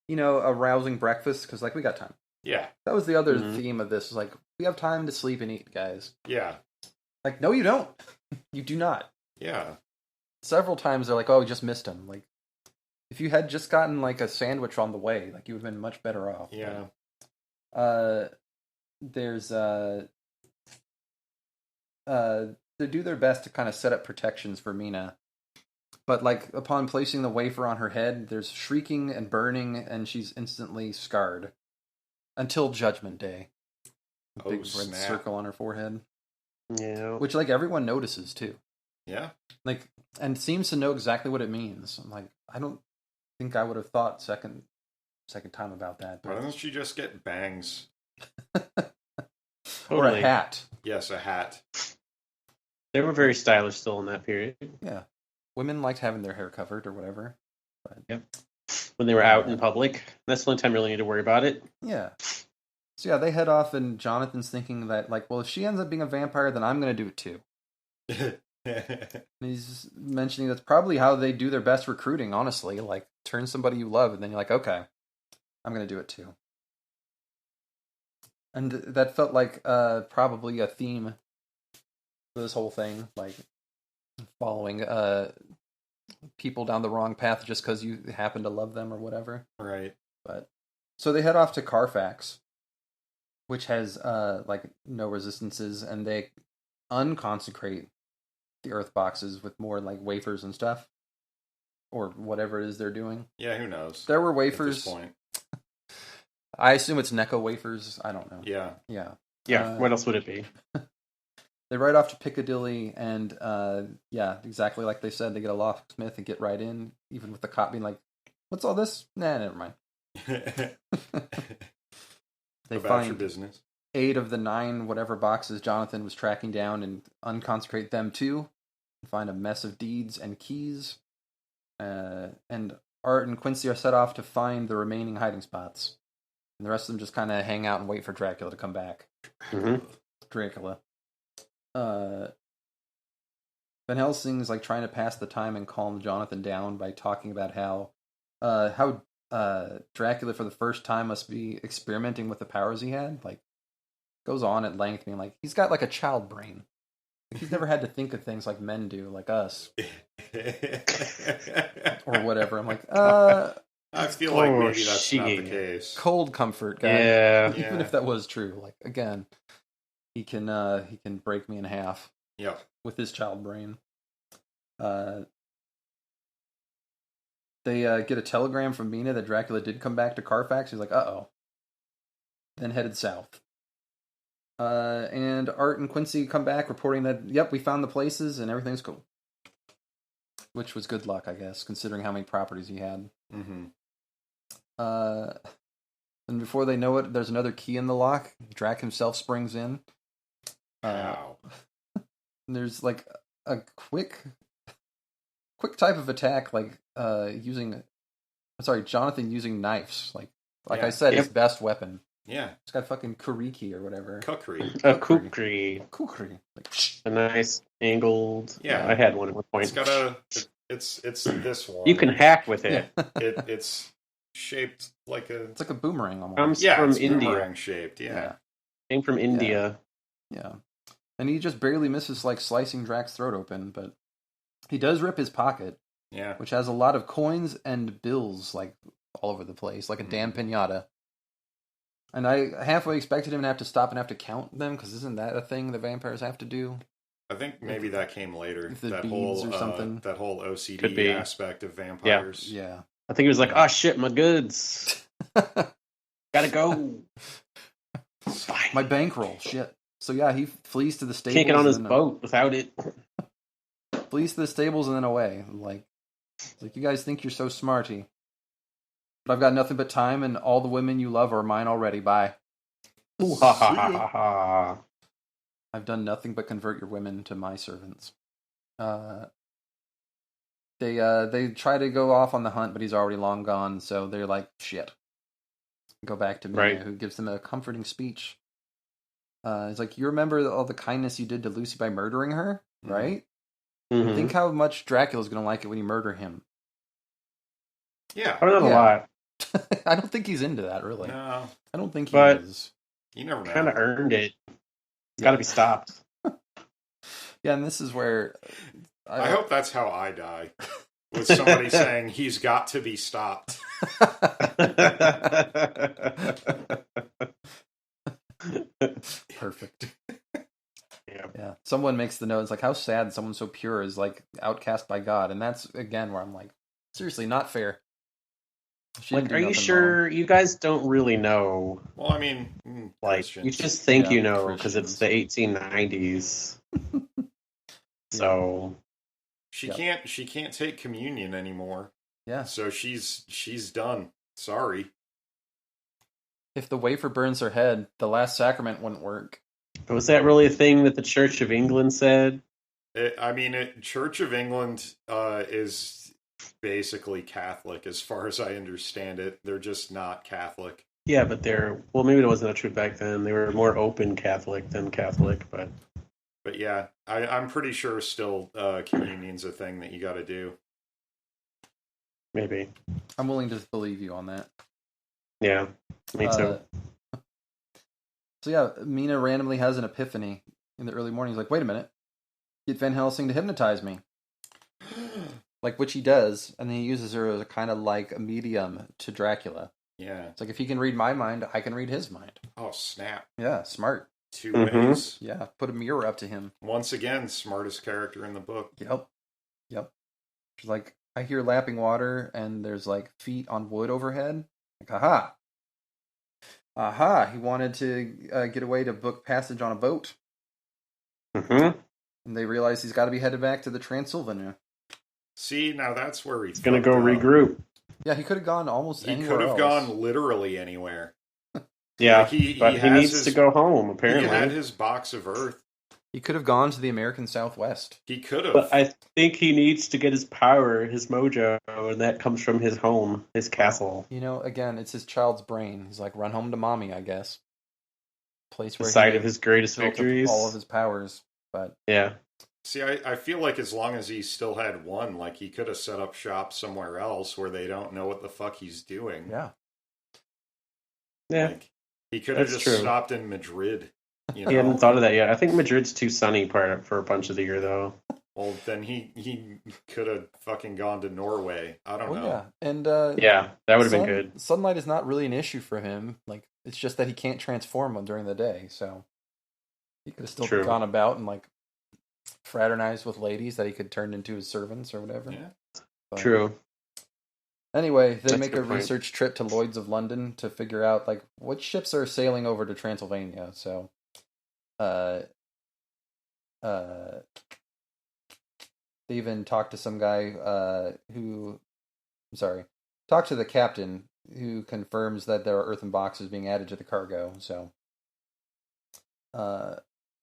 rousing breakfast because like we got time. Yeah. That was the other theme of this. Like, we have time to sleep and eat, guys. Yeah. Like, no, you don't. You do not. Yeah. Several times they're like, oh, we just missed him. Like, if you had just gotten like a sandwich on the way, like you would have been much better off. Yeah. There's they do their best to kind of set up protections for Mina. But like upon placing the wafer on her head, there's shrieking and burning, and she's instantly scarred. Until Judgment Day. A big red circle on her forehead. Yeah. Which like everyone notices too. Yeah. Like, and seems to know exactly what it means. I'm like, I don't think I would have thought second time about that. Why doesn't she just get bangs? Or a hat. Yes, a hat. They were very stylish still in that period. Yeah. Women liked having their hair covered or whatever. But, yep. When they were out in public. That's the only time you really need to worry about it. Yeah. So yeah, they head off and Jonathan's thinking that, like, well, if she ends up being a vampire, then I'm going to do it too. And he's mentioning that's probably how they do their best recruiting, honestly. Like, turn somebody you love, and then you're like, okay, I'm going to do it too. And that felt like probably a theme for this whole thing, like following people down the wrong path just because you happen to love them or whatever. Right. But so they head off to Carfax, which has like no resistances, and they unconsecrate the earth boxes with more like wafers and stuff, or whatever it is they're doing. Yeah, who knows? There were wafers. At this point. I assume it's Necco wafers. I don't know. Yeah. Yeah. What else would it be? They ride off to Piccadilly, and yeah, exactly like they said, they get a locksmith and get right in, even with the cop being like, "What's all this?" Nah, never mind. They About find your business. 8 of the 9 whatever boxes Jonathan was tracking down and unconsecrate them too. Find a mess of deeds and keys. And Art and Quincy are set off to find the remaining hiding spots. And the rest of them just kind of hang out and wait for Dracula to come back. Mm-hmm. Dracula. Van Helsing is like trying to pass the time and calm Jonathan down by talking about how Dracula for the first time must be experimenting with the powers he had. Like, goes on at length, being like, he's got like a child brain. He's never had to think of things like men do, like us, or whatever. I'm like, I feel like maybe that's not the case. Cold comfort, guy. Yeah. Even if that was true, like again, he can break me in half. Yep. With his child brain. They get a telegram from Mina that Dracula did come back to Carfax. He's like, uh-oh. Then headed south. And Art and Quincy come back reporting that, yep, we found the places and everything's cool. Which was good luck, I guess, considering how many properties he had. Mm-hmm. And before they know it, there's another key in the lock. Drac himself springs in. Wow. There's like a quick type of attack, like Jonathan using knives, like I said, his best weapon. Yeah, it's got fucking kuriki or whatever. Kukri. Kukri. Like, a nice angled. Yeah, I had one at one point. It's got it's this one. You can hack with it. It's shaped like it's like a boomerang almost. Comes from India. Boomerang shaped. Yeah. Came from India. Yeah. And he just barely misses, like, slicing Drac's throat open, but he does rip his pocket. Yeah. Which has a lot of coins and bills, like, all over the place, like a damn pinata. And I halfway expected him to have to stop and have to count them, because isn't that a thing the vampires have to do? I think maybe that came later. That whole or something. That whole OCD aspect of vampires. Yeah. I think he was like, oh shit, my goods. Gotta go. My bankroll, shit. So yeah, he flees to the stables. Can't get on his boat without it. Flees to the stables and then away. Like you guys think you're so smarty. But I've got nothing but time, and all the women you love are mine already. Bye. Ooh, ha ha ha ha ha. I've done nothing but convert your women to my servants. They try to go off on the hunt, but he's already long gone, so they're like, shit. Go back to Mina, who gives them a comforting speech. It's like, you remember all the kindness you did to Lucy by murdering her, right? Mm-hmm. Think how much Dracula's going to like it when you murder him. Yeah. Probably not a lot. I don't think he's into that, really. No. I don't think he is. You never know. Kind of earned it. It's got to be stopped. Yeah, and this is where... I hope that's how I die. With somebody saying, he's got to be stopped. Perfect. Yeah. Someone makes the note. It's like, how sad someone so pure is like outcast by God. And that's, again, where I'm like, seriously, not fair. Like, are you sure you guys don't really know? Well, I mean, like, Christians. you just think you know because it's the 1890s. So she can't take communion anymore. Yeah. So she's done. Sorry. If the wafer burns her head, the last sacrament wouldn't work. But was that really a thing that the Church of England said? Church of England is basically Catholic, as far as I understand it. They're just not Catholic. Yeah, but maybe it wasn't true back then. They were more open Catholic than Catholic, but yeah, I'm pretty sure still communion's a thing that you got to do. Maybe. I'm willing to believe you on that. Yeah, me too. So yeah, Mina randomly has an epiphany in the early morning. He's like, wait a minute. Get Van Helsing to hypnotize me. Like, which he does, and then he uses her as a kind of like a medium to Dracula. Yeah. It's like, if he can read my mind, I can read his mind. Oh, snap. Yeah, smart. Two ways. Yeah, put a mirror up to him. Once again, smartest character in the book. Yep. She's like, I hear lapping water, and there's like feet on wood overhead. Like, aha, he wanted to get away to book passage on a boat. Mm-hmm. And they realize he's got to be headed back to the Transylvania. See, now that's where he's going to go regroup. Yeah, he could have gone almost anywhere He could have else. gone literally anywhere. Yeah, but he needs to go home, apparently. He had his box of earth. He could have gone to the American Southwest. He could have. But I think he needs to get his power, his mojo, and that comes from his home, his castle. You know, again, it's his child's brain. He's like, run home to mommy, I guess. Place where the site of his greatest victories. All of his powers. But yeah. See, I feel like as long as he still had one, like he could have set up shop somewhere else where they don't know what the fuck he's doing. Yeah. Yeah. Like, he could have just stopped in Madrid. You I hadn't know, thought of that yet. I think Madrid's too sunny for a bunch of the year, though. well, then he could have fucking gone to Norway. I don't know. yeah, and Yeah, that would have been good. sunlight is not really an issue for him. Like, it's just that he can't transform during the day, so he could have still True. gone about and like fraternized with ladies that he could turn into his servants or whatever. Yeah. But True. anyway, they That's make a a good point. research trip to Lloyd's of London to figure out like which ships are sailing over to Transylvania. So, they even talked to some guy talked to the captain who confirms that there are earthen boxes being added to the cargo. So,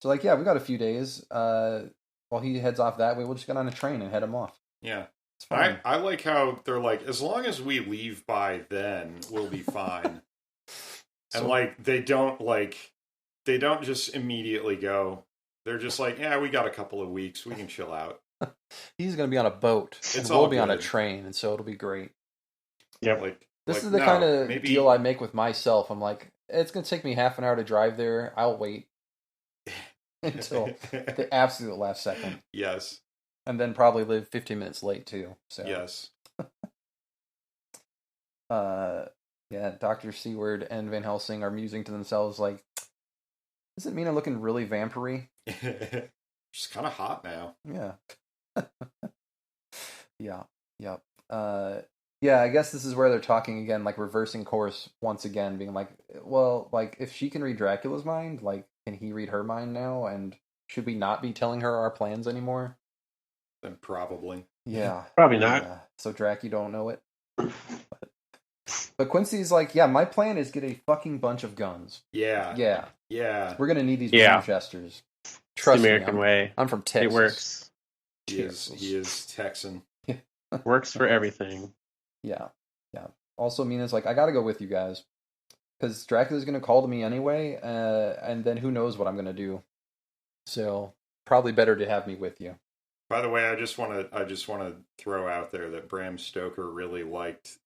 like, yeah, we got a few days. While he heads off that way, we'll just get on a train and head him off. Yeah. It's fine. I like how they're like, as long as we leave by then, we'll be fine. And like they don't just immediately go. They're just like, yeah, we got a couple of weeks. We can chill out. He's going to be on a boat. It's and we'll all be on a good. train, and so it'll be great. Yep. This is the kind of deal I make with myself. I'm like, it's going to take me half an hour to drive there. I'll wait until the absolute last second. Yes. And then probably live 15 minutes late, too. So Yes. yeah, Dr. Seward and Van Helsing are musing to themselves like, does it mean I'm looking really vampire-y? She's kind of hot now. Yeah. Yeah. Yep. Yeah, I guess this is where they're talking again, like reversing course once again, being like, well, like if she can read Dracula's mind, like can he read her mind now? And should we not be telling her our plans anymore? Then probably. Yeah. Probably not. Yeah. So Drac, you don't know it. But Quincy's like, yeah, my plan is get a fucking bunch of guns. Yeah. Yeah. Yeah. We're gonna need these Yeah. Winchesters. It's Trust the American me, way. I'm from Texas. It works. He is Texan. Works for everything. Yeah. Yeah. Also, Mina's like, I gotta go with you guys. Because Dracula's gonna call to me anyway, and then who knows what I'm gonna do. So, probably better to have me with you. By the way, I just want to throw out there that Bram Stoker really liked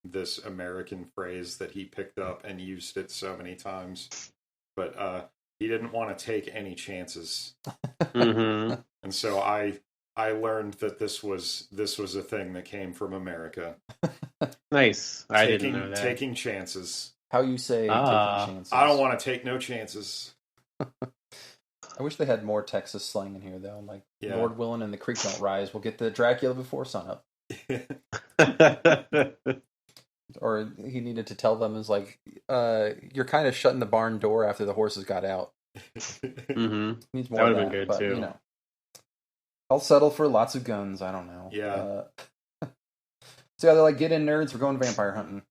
this American phrase that he picked up and used it so many times, but he didn't want to take any chances. Mm-hmm. And so I learned that this was a thing that came from America. Nice. I didn't know that. Taking chances. How you say taking chances. I don't want to take no chances. I wish they had more Texas slang in here, though. Like, Lord willing and the creek don't rise. We'll get the Dracula before sunup. Or he needed to tell them is like, you're kind of shutting the barn door after the horses got out. Mm-hmm. Needs more That would of have been good, but, too. You know, I'll settle for lots of guns. I don't know. Yeah. So yeah, they're like, get in, nerds. We're going vampire hunting.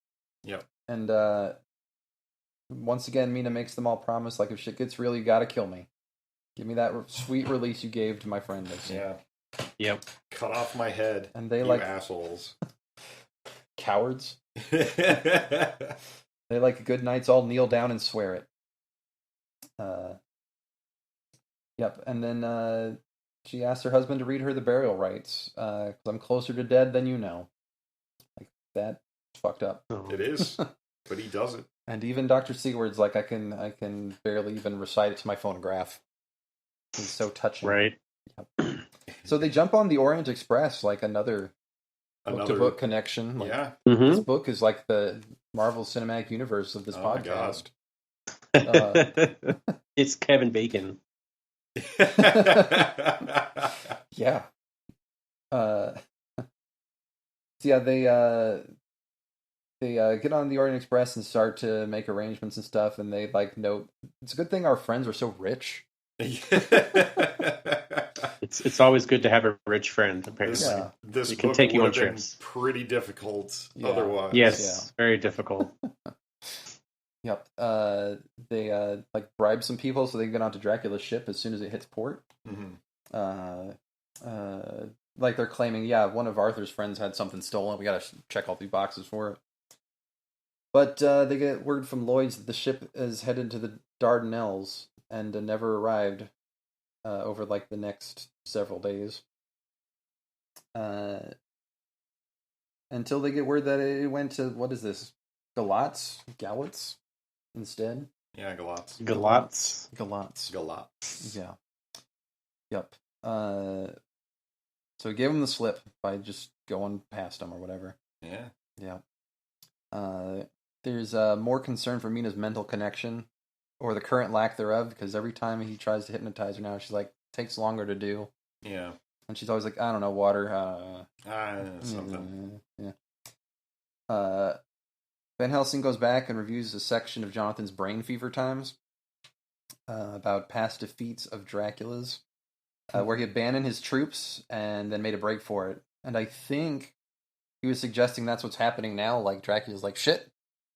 Yep. And once again, Mina makes them all promise, like, if shit gets real, you gotta kill me. Give me that sweet release you gave to my friend. Yeah. Yep. Cut off my head. And they you like assholes. Cowards. They like a good night's all kneel down and swear it. Yep. And then she asked her husband to read her the burial rites. 'Cause I'm closer to dead than you know. Like, that's fucked up. Oh. It is, but he does it. And even Dr. Seward's like, I can barely even recite it to my phonograph. He's so touching. Right. Yep. So they jump on the Orient Express, like another book-to-book connection. Like, yeah. Mm-hmm. This book is like the Marvel Cinematic Universe of this podcast. It's Kevin Bacon. Yeah. So yeah, they get on the Orient Express and start to make arrangements and stuff, and they like note it's a good thing our friends were so rich. It's always good to have a rich friend. Apparently, this it can book take you would on have been trips. pretty difficult Yeah. otherwise. Yes, very difficult. Yep. They like bribe some people so they can get onto Dracula's ship as soon as it hits port. Mm-hmm. Like they're claiming, yeah, one of Arthur's friends had something stolen. We gotta check all 3 boxes for it. But they get word from Lloyd's that the ship is headed to the Dardanelles and never arrived over like the next several days. Until they get word that it went to, what is this? Galats instead. Yeah, Galots. Galots. Galots. Yeah. Yep. So he gave him the slip by just going past him or whatever. Yeah. Yeah. There's more concern for Mina's mental connection, or the current lack thereof, because every time he tries to hypnotize her now, she's like, takes longer to do. Yeah. And she's always like, I don't know, water. Something. Yeah. Van Helsing goes back and reviews a section of Jonathan's brain fever times about past defeats of Dracula's, where he abandoned his troops and then made a break for it. And I think he was suggesting that's what's happening now. Like, Dracula's like, shit,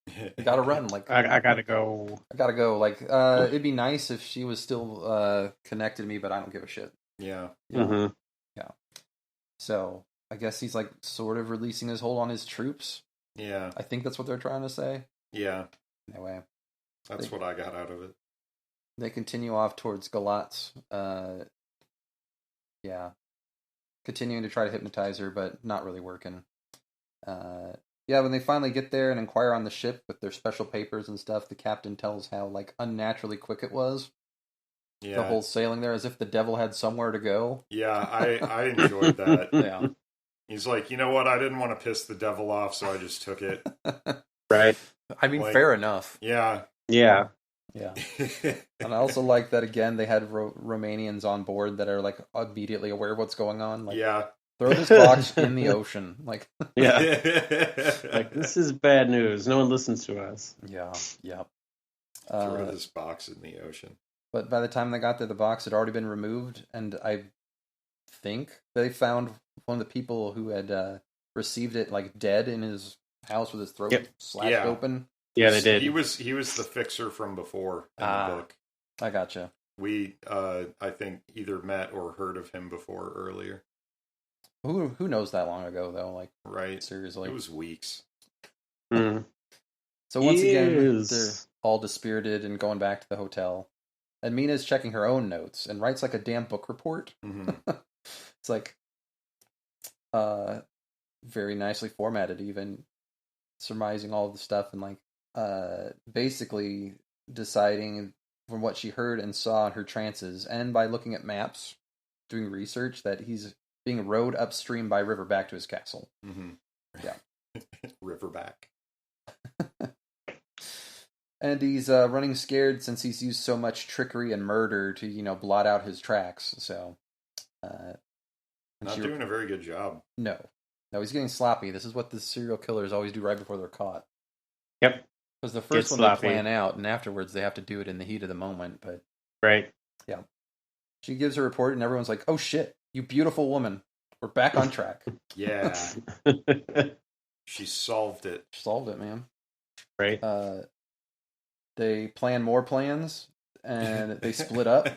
I gotta run. Like, I gotta go. I gotta go. Like, it'd be nice if she was still connected to me, but I don't give a shit. Yeah. Mm-hmm. Yeah. So I guess he's like sort of releasing his hold on his troops. Yeah. I think that's what they're trying to say. Yeah. Anyway. That's what I got out of it. They continue off towards Galatz. Yeah. Continuing to try to hypnotize her, but not really working. Yeah, when they finally get there and inquire on the ship with their special papers and stuff, the captain tells how, like, unnaturally quick it was. Yeah. The whole sailing there, as if the devil had somewhere to go. Yeah, I enjoyed that. Yeah. He's like, you know what? I didn't want to piss the devil off, so I just took it. Right. I mean, Like, fair enough. Yeah. Yeah. Yeah. And I also like that, again, they had Romanians on board that are, like, immediately aware of what's going on. Like, Yeah. throw this box in the ocean. Like, Yeah. Like, this is bad news. No one listens to us. yeah. Throw this box in the ocean. But by the time they got there, the box had already been removed, and I think they found one of the people who had received it, like, dead in his house with his throat slashed open. Yeah, they did. He was the fixer from before in the book. I gotcha. We, I think, either met or heard of him before earlier. Who knows that long ago, though? Like, right? Seriously. It was weeks. Mm. So once again, they're all dispirited and going back to the hotel. And Mina's checking her own notes and writes like a damn book report. Mm-hmm. It's like, very nicely formatted, even surmising all of the stuff and like, basically deciding from what she heard and saw in her trances and by looking at maps, doing research, that he's being rowed upstream by river back to his castle. Mm-hmm. Yeah. River back. And he's running scared since he's used so much trickery and murder to, blot out his tracks. So, not doing a very good job. No, he's getting sloppy. This is what the serial killers always do right before they're caught. Yep. Because the first one they plan out, and afterwards they have to do it in the heat of the moment. But right, yeah, she gives her report, and everyone's like, "Oh shit, you beautiful woman, we're back on track." Yeah, she solved it. Solved it, man. Right. They plan more plans, and they split up.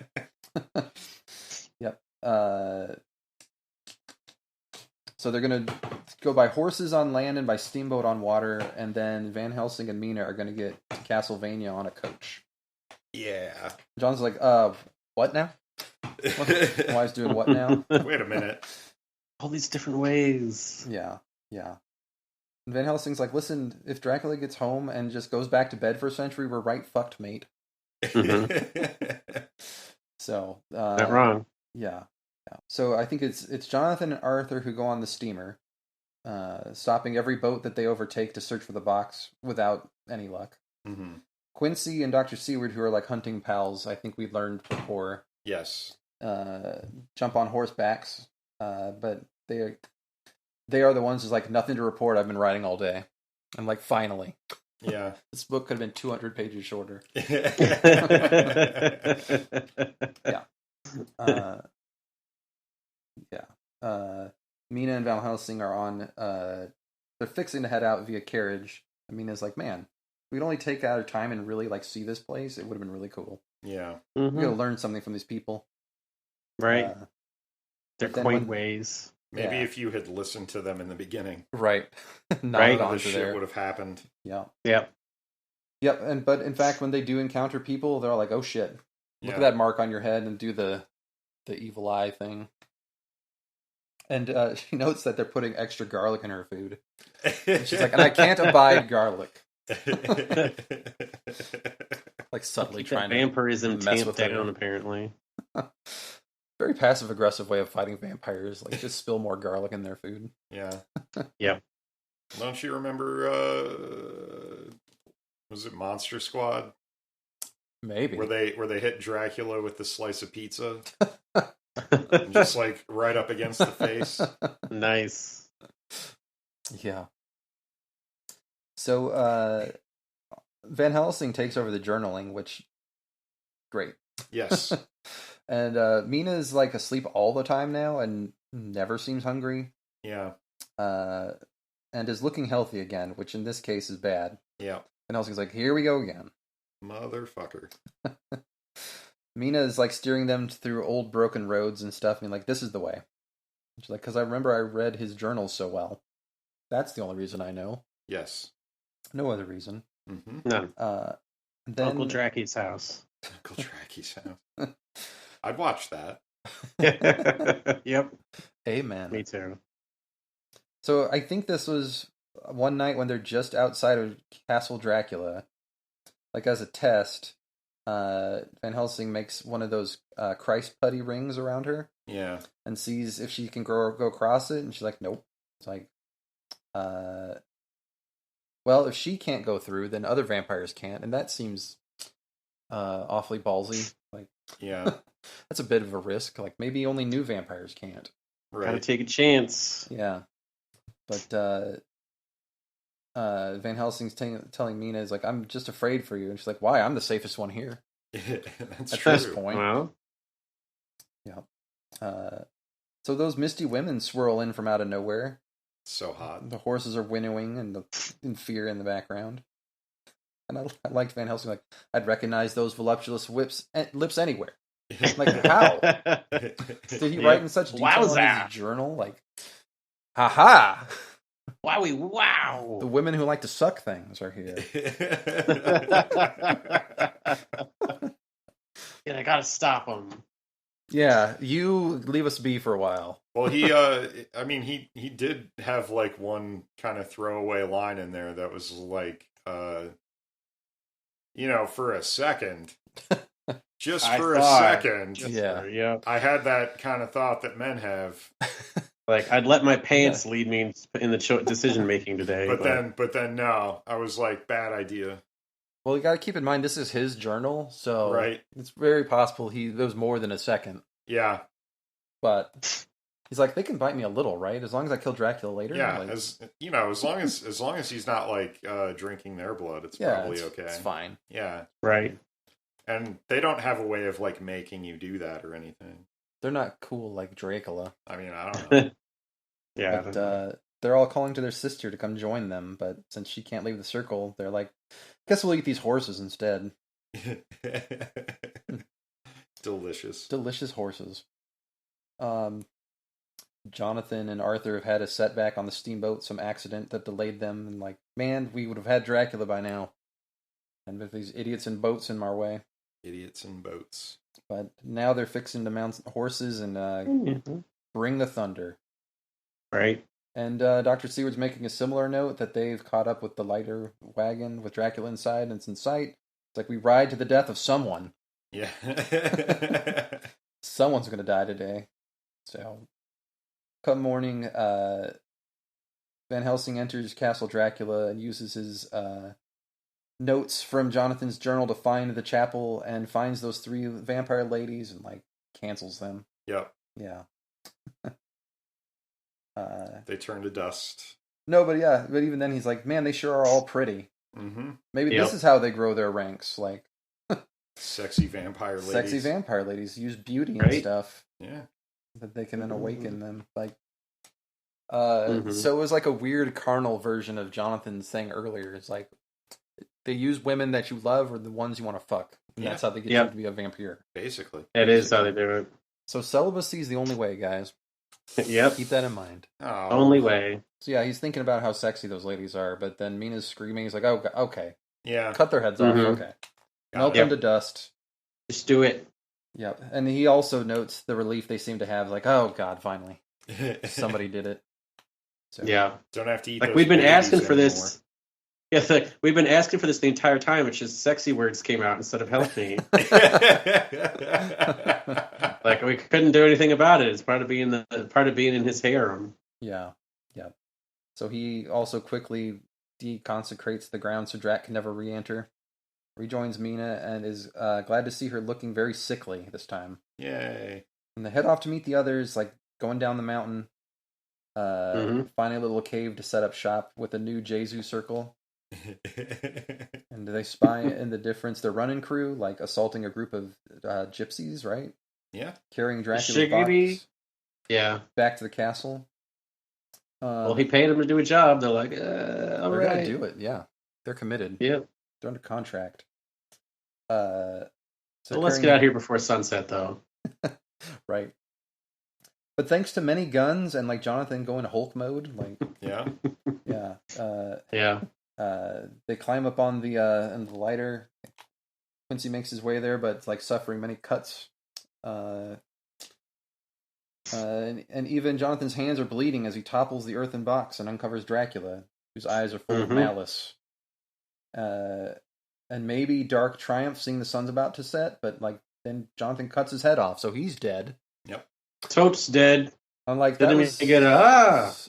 Yep. So they're going to go by horses on land and by steamboat on water, and then Van Helsing and Mina are going to get to Castlevania on a coach. Yeah. John's like, what now? Why is doing what now? Wait a minute. All these different ways. Yeah. And Van Helsing's like, listen, if Dracula gets home and just goes back to bed for a century, we're right fucked, mate. Mm-hmm. So, not wrong. Yeah. So I think it's Jonathan and Arthur who go on the steamer, stopping every boat that they overtake to search for the box without any luck. Mm-hmm. Quincy and Dr. Seward, who are like hunting pals, I think we learned before. Yes. Jump on horsebacks, but they are the ones who's like, nothing to report. I've been writing all day. I'm like, finally. Yeah. This book could have been 200 pages shorter. Yeah. Mina and Van Helsing are on, they're fixing to head out via carriage. And Mina's like, man, if we'd only take our time and really like see this place, it would have been really cool. Yeah. Mm-hmm. We gotta learn something from these people. Right. Their quaint ways. Maybe if you had listened to them in the beginning. Right. None of this shit would have happened. Yeah. Yep. But in fact, when they do encounter people, they're like, oh shit. Look at that mark on your head, and do the evil eye thing. And she notes that they're putting extra garlic in her food. And she's like, and I can't abide garlic. like subtly Keep trying that to vampirism mess tamped with her. down, apparently. Very passive aggressive way of fighting vampires. Like just spill more garlic in their food. Yeah. Yep. Don't you remember? Was it Monster Squad? Maybe. Where they hit Dracula with the slice of pizza, and just like right up against the face. Nice. Yeah. So Van Helsing takes over the journaling, which great. Yes. And Mina's like asleep all the time now and never seems hungry. Yeah. And is looking healthy again, which in this case is bad. Yeah. Van Helsing's like, here we go again. Motherfucker. Mina is like steering them through old broken roads and stuff, and like, this is the way. She's like, because I remember I read his journals so well. That's the only reason I know. Yes. No other reason. Mm-hmm. No. Then Uncle Draki's house. Uncle Draki's house. I'd watch that. Yep. Amen. Me too. So I think this was one night when they're just outside of Castle Dracula. Like as a test, Van Helsing makes one of those Christ putty rings around her. Yeah. And sees if she can go across it, and she's like, nope. It's like, well, if she can't go through, then other vampires can't, and that seems awfully ballsy. Like, yeah, that's a bit of a risk. Like, maybe only new vampires can't. Right. Gotta take a chance. Yeah, but Van Helsing's telling Mina is like, I'm just afraid for you, and she's like, why? I'm the safest one here. That's At true. this point. Well, yeah. So those misty women swirl in from out of nowhere. So hot. The horses are winnowing and in fear in the background. And I liked Van Helsing, like, I'd recognize those voluptuous lips anywhere. Like, how? Did he write in such detail in his journal? Like, haha! Wowie, wow! The women who like to suck things are here. Yeah, I gotta stop them. Yeah, you leave us be for a while. Well, he did have like one kind of throwaway line in there that was like, for a second, just for a second, yeah, I had that kind of thought that men have. Like, I'd let my pants lead me in the decision making today. But then no, I was like, bad idea. Well, you got to keep in mind this is his journal, so right. It's very possible there was more than a second. Yeah, but he's like, they can bite me a little, right? As long as I kill Dracula later. Yeah, like, as long as he's not like drinking their blood, it's probably okay. It's fine. Yeah, right. And they don't have a way of like making you do that or anything. They're not cool like Dracula. I mean, I don't know. Yeah, but they're all calling to their sister to come join them, but since she can't leave the circle, they're like, guess we'll eat these horses instead. Delicious horses. Jonathan and Arthur have had a setback on the steamboat, some accident that delayed them, and like, man, we would have had Dracula by now. And with these idiots in boats in our way. Idiots in boats. But now they're fixing to mount horses and bring the thunder. Right. And Dr. Seward's making a similar note that they've caught up with the lighter wagon with Dracula inside, and it's in sight. It's like, we ride to the death of someone. Yeah. Someone's going to die today. So, come morning, Van Helsing enters Castle Dracula and uses his notes from Jonathan's journal to find the chapel and finds those 3 vampire ladies and, like, cancels them. Yep. Yeah. They turn to dust. No, but even then he's like, man, they sure are all pretty. Mm-hmm. Maybe this is how they grow their ranks, like sexy vampire ladies. Sexy vampire ladies use beauty and stuff. Yeah, that they can then awaken them. Like, so it was like a weird carnal version of Jonathan's thing earlier. It's like they use women that you love or the ones you want to fuck. And that's how they get you to be a vampire. Basically, is how they do it. So celibacy is the only way, guys. Yep. Keep that in mind. Oh. Only way. So yeah, he's thinking about how sexy those ladies are, but then Mina's screaming. He's like, "Oh, okay, yeah, cut their heads off. Okay, melt them to dust. Just do it." Yep. And he also notes the relief they seem to have. Like, oh god, finally, somebody did it. So, yeah, don't have to eat. Like, we've been asking for this. Yeah, we've been asking for this the entire time. It's just sexy words came out instead of help me. Like we couldn't do anything about it. It's part of being in his harem. Yeah. So he also quickly deconsecrates the ground so Drac can never re-enter. Rejoins Mina and is glad to see her looking very sickly this time. Yay. And they head off to meet the others, like going down the mountain, finding a little cave to set up shop with a new Jesu circle. And they spy in the difference. They're running crew, like assaulting a group of gypsies, right? Yeah. Carrying Dracula's box back to the castle. Well, he paid them to do a job. They're like, all they're right. gonna do it, yeah. They're committed. Yep. They're under contract. So let's get out of here before sunset, though. Right. But thanks to many guns and like Jonathan going Hulk mode, like they climb up on the lighter. Quincy makes his way there, but it's like suffering many cuts. And even Jonathan's hands are bleeding as he topples the earthen box and uncovers Dracula, whose eyes are full of malice. And maybe dark triumph seeing the sun's about to set, but like then Jonathan cuts his head off, so he's dead. Yep. Tope's dead. Unlike that was get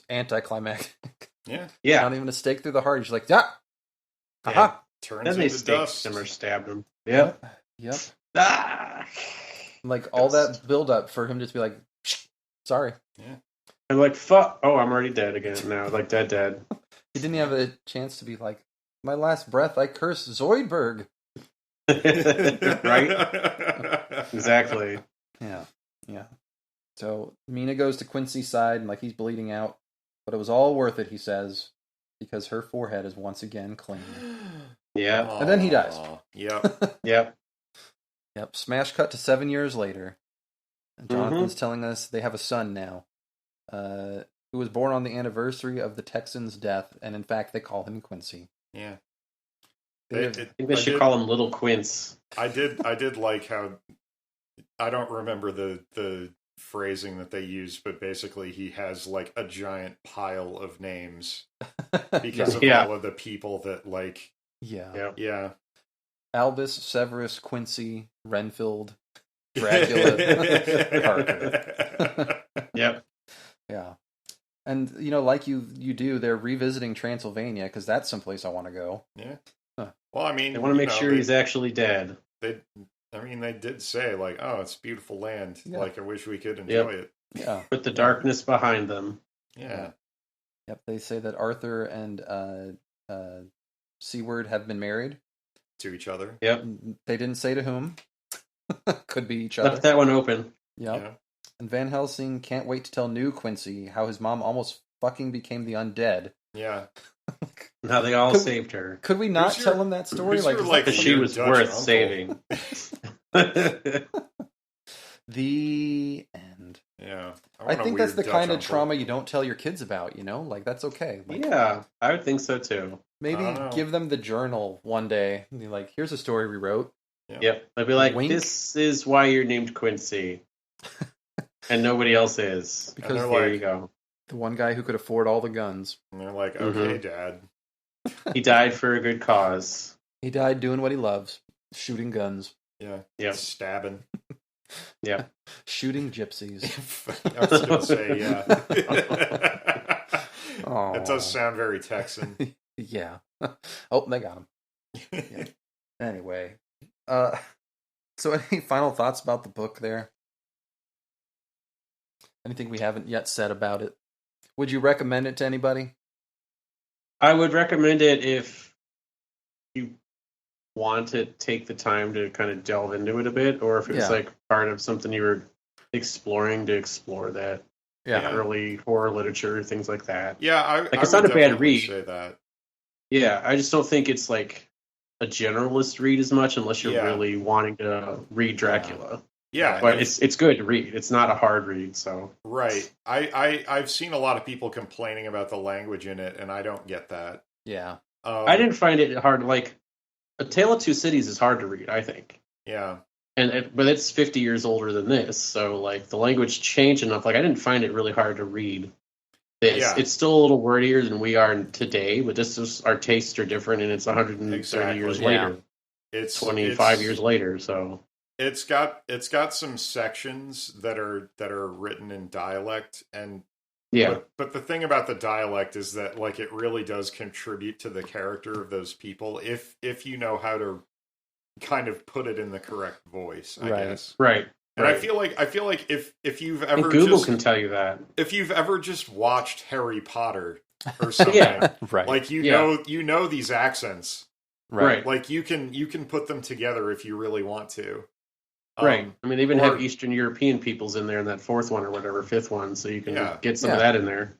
anticlimactic. Yeah. Not even a stake through the heart. He's like, aha. Turns Then they into dust. staked him or stabbed him. Yep. Ah. Like all that build up for him just to be like, sorry. Yeah. I'm like, fuck. Oh, I'm already dead again now. Like dead. He didn't have a chance to be like, my last breath, I curse Zoidberg. Right? Exactly. Yeah. So Mina goes to Quincy's side and like he's bleeding out, but it was all worth it, he says, because her forehead is once again clean. Yeah. And then he dies. Yep. Yep. Smash cut to 7 years later. And Jonathan's telling us they have a son now, who was born on the anniversary of the Texan's death, and in fact they call him Quincy. Yeah. I think they should call him Little Quince. I did like how, I don't remember the phrasing that they used, but basically he has like a giant pile of names because of all of the people that like Albus, Severus, Quincy, Renfield, Dracula, Parker. Yep. Yeah. And you know, like you do, they're revisiting Transylvania because that's someplace I want to go. Yeah. Well, I mean, they want to make sure he's actually dead. They did say like, "Oh, it's a beautiful land. Like, I wish we could enjoy it." Yeah. With the darkness behind them. Yeah. Yep. They say that Arthur and Seward have been married to each other. Yep. They didn't say to whom. Could be each other. Left that one open. Yep. Yeah. And Van Helsing can't wait to tell new Quincy how his mom almost fucking became the undead. Yeah. How they all saved her. Could we not tell him that story? Like she was worth saving. The end. Yeah. I think that's the kind of trauma you don't tell your kids about, you know? Like, that's okay. Like, yeah, I would think so too. Maybe give them the journal one day. And be like, here's a story we wrote. Yep. I'd be like, this is why you're named Quincy. And nobody else is. Because there you go. The one guy who could afford all the guns. And they're like, okay, Dad. He died for a good cause. He died doing what he loves. Shooting guns. Yeah. Yep. Stabbing. Yeah. Shooting gypsies. I was going to say, yeah. It does sound very Texan. Yeah. Oh, they got him. Yeah. Anyway. So any final thoughts about the book there? Anything we haven't yet said about it? Would you recommend it to anybody? I would recommend it if you want to take the time to kind of delve into it a bit, or if it's like part of something you were exploring to explore that early horror literature, things like that. Yeah, it's not a bad read. Say that. Yeah, I just don't think it's like a generalist read as much unless you're really wanting to read Dracula. Yeah, but it's good to read. It's not a hard read, so right. I've seen a lot of people complaining about the language in it, and I don't get that. Yeah, I didn't find it hard. Like A Tale of Two Cities is hard to read, I think. Yeah, but it's 50 years older than this, so like the language changed enough. Like I didn't find it really hard to read. Yeah. It's still a little wordier than we are today, but our tastes are different, and it's 130 years Exactly. later. It's 25 years later, so it's got some sections that are written in dialect, and yeah, but the thing about the dialect is that like it really does contribute to the character of those people if you know how to kind of put it in the correct voice, I guess. right. And I feel like if you've ever And Google can tell you that. If you've ever just watched Harry Potter or something, right. like you know these accents. Right. Like you can put them together if you really want to. Right. I mean, they even have Eastern European peoples in there in that fourth one or whatever, fifth one, so you can get some of that in there.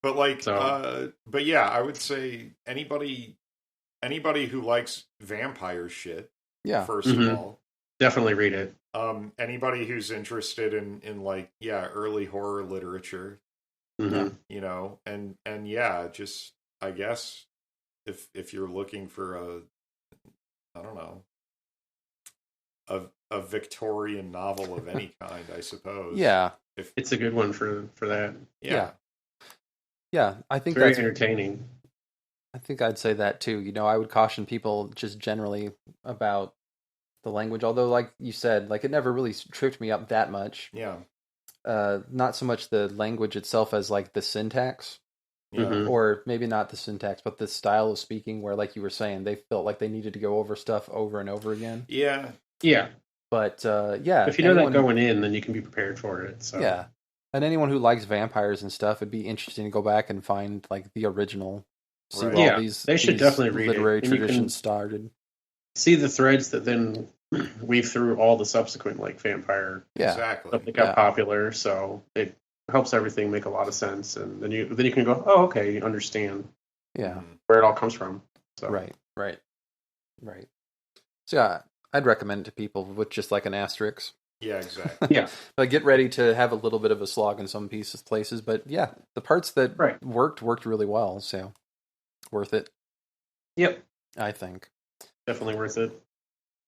But like, but yeah, I would say anybody who likes vampire shit, first of all, definitely read it. Anybody who's interested in like, early horror literature, you know, and just I guess if you're looking for I don't know, a Victorian novel of any kind, I suppose. Yeah. It's a good one for that. Yeah. Yeah, I think it's very that's entertaining. I think I'd say that too. You know, I would caution people just generally about the language, although like you said, like it never really tripped me up that much. Yeah. Not so much the language itself as like the syntax. Yeah. Or maybe not the syntax, but the style of speaking where, like you were saying, they felt like they needed to go over stuff over and over again. Yeah. Yeah. But, if you know that going in, then you can be prepared for it. So. Yeah. And anyone who likes vampires and stuff, it'd be interesting to go back and find, like, the original. See where all they should definitely read literary it. traditions started. See the threads that then weave through all the subsequent, like, vampire exactly stuff that got popular. So it helps everything make a lot of sense. And then you can go, oh, okay, you understand where it all comes from. So. Right. So, yeah, I'd recommend it to people with just like an asterisk. Yeah, exactly. Yeah. But get ready to have a little bit of a slog in some places. But yeah, the parts that worked really well. So worth it. Yep. I think. Definitely worth it.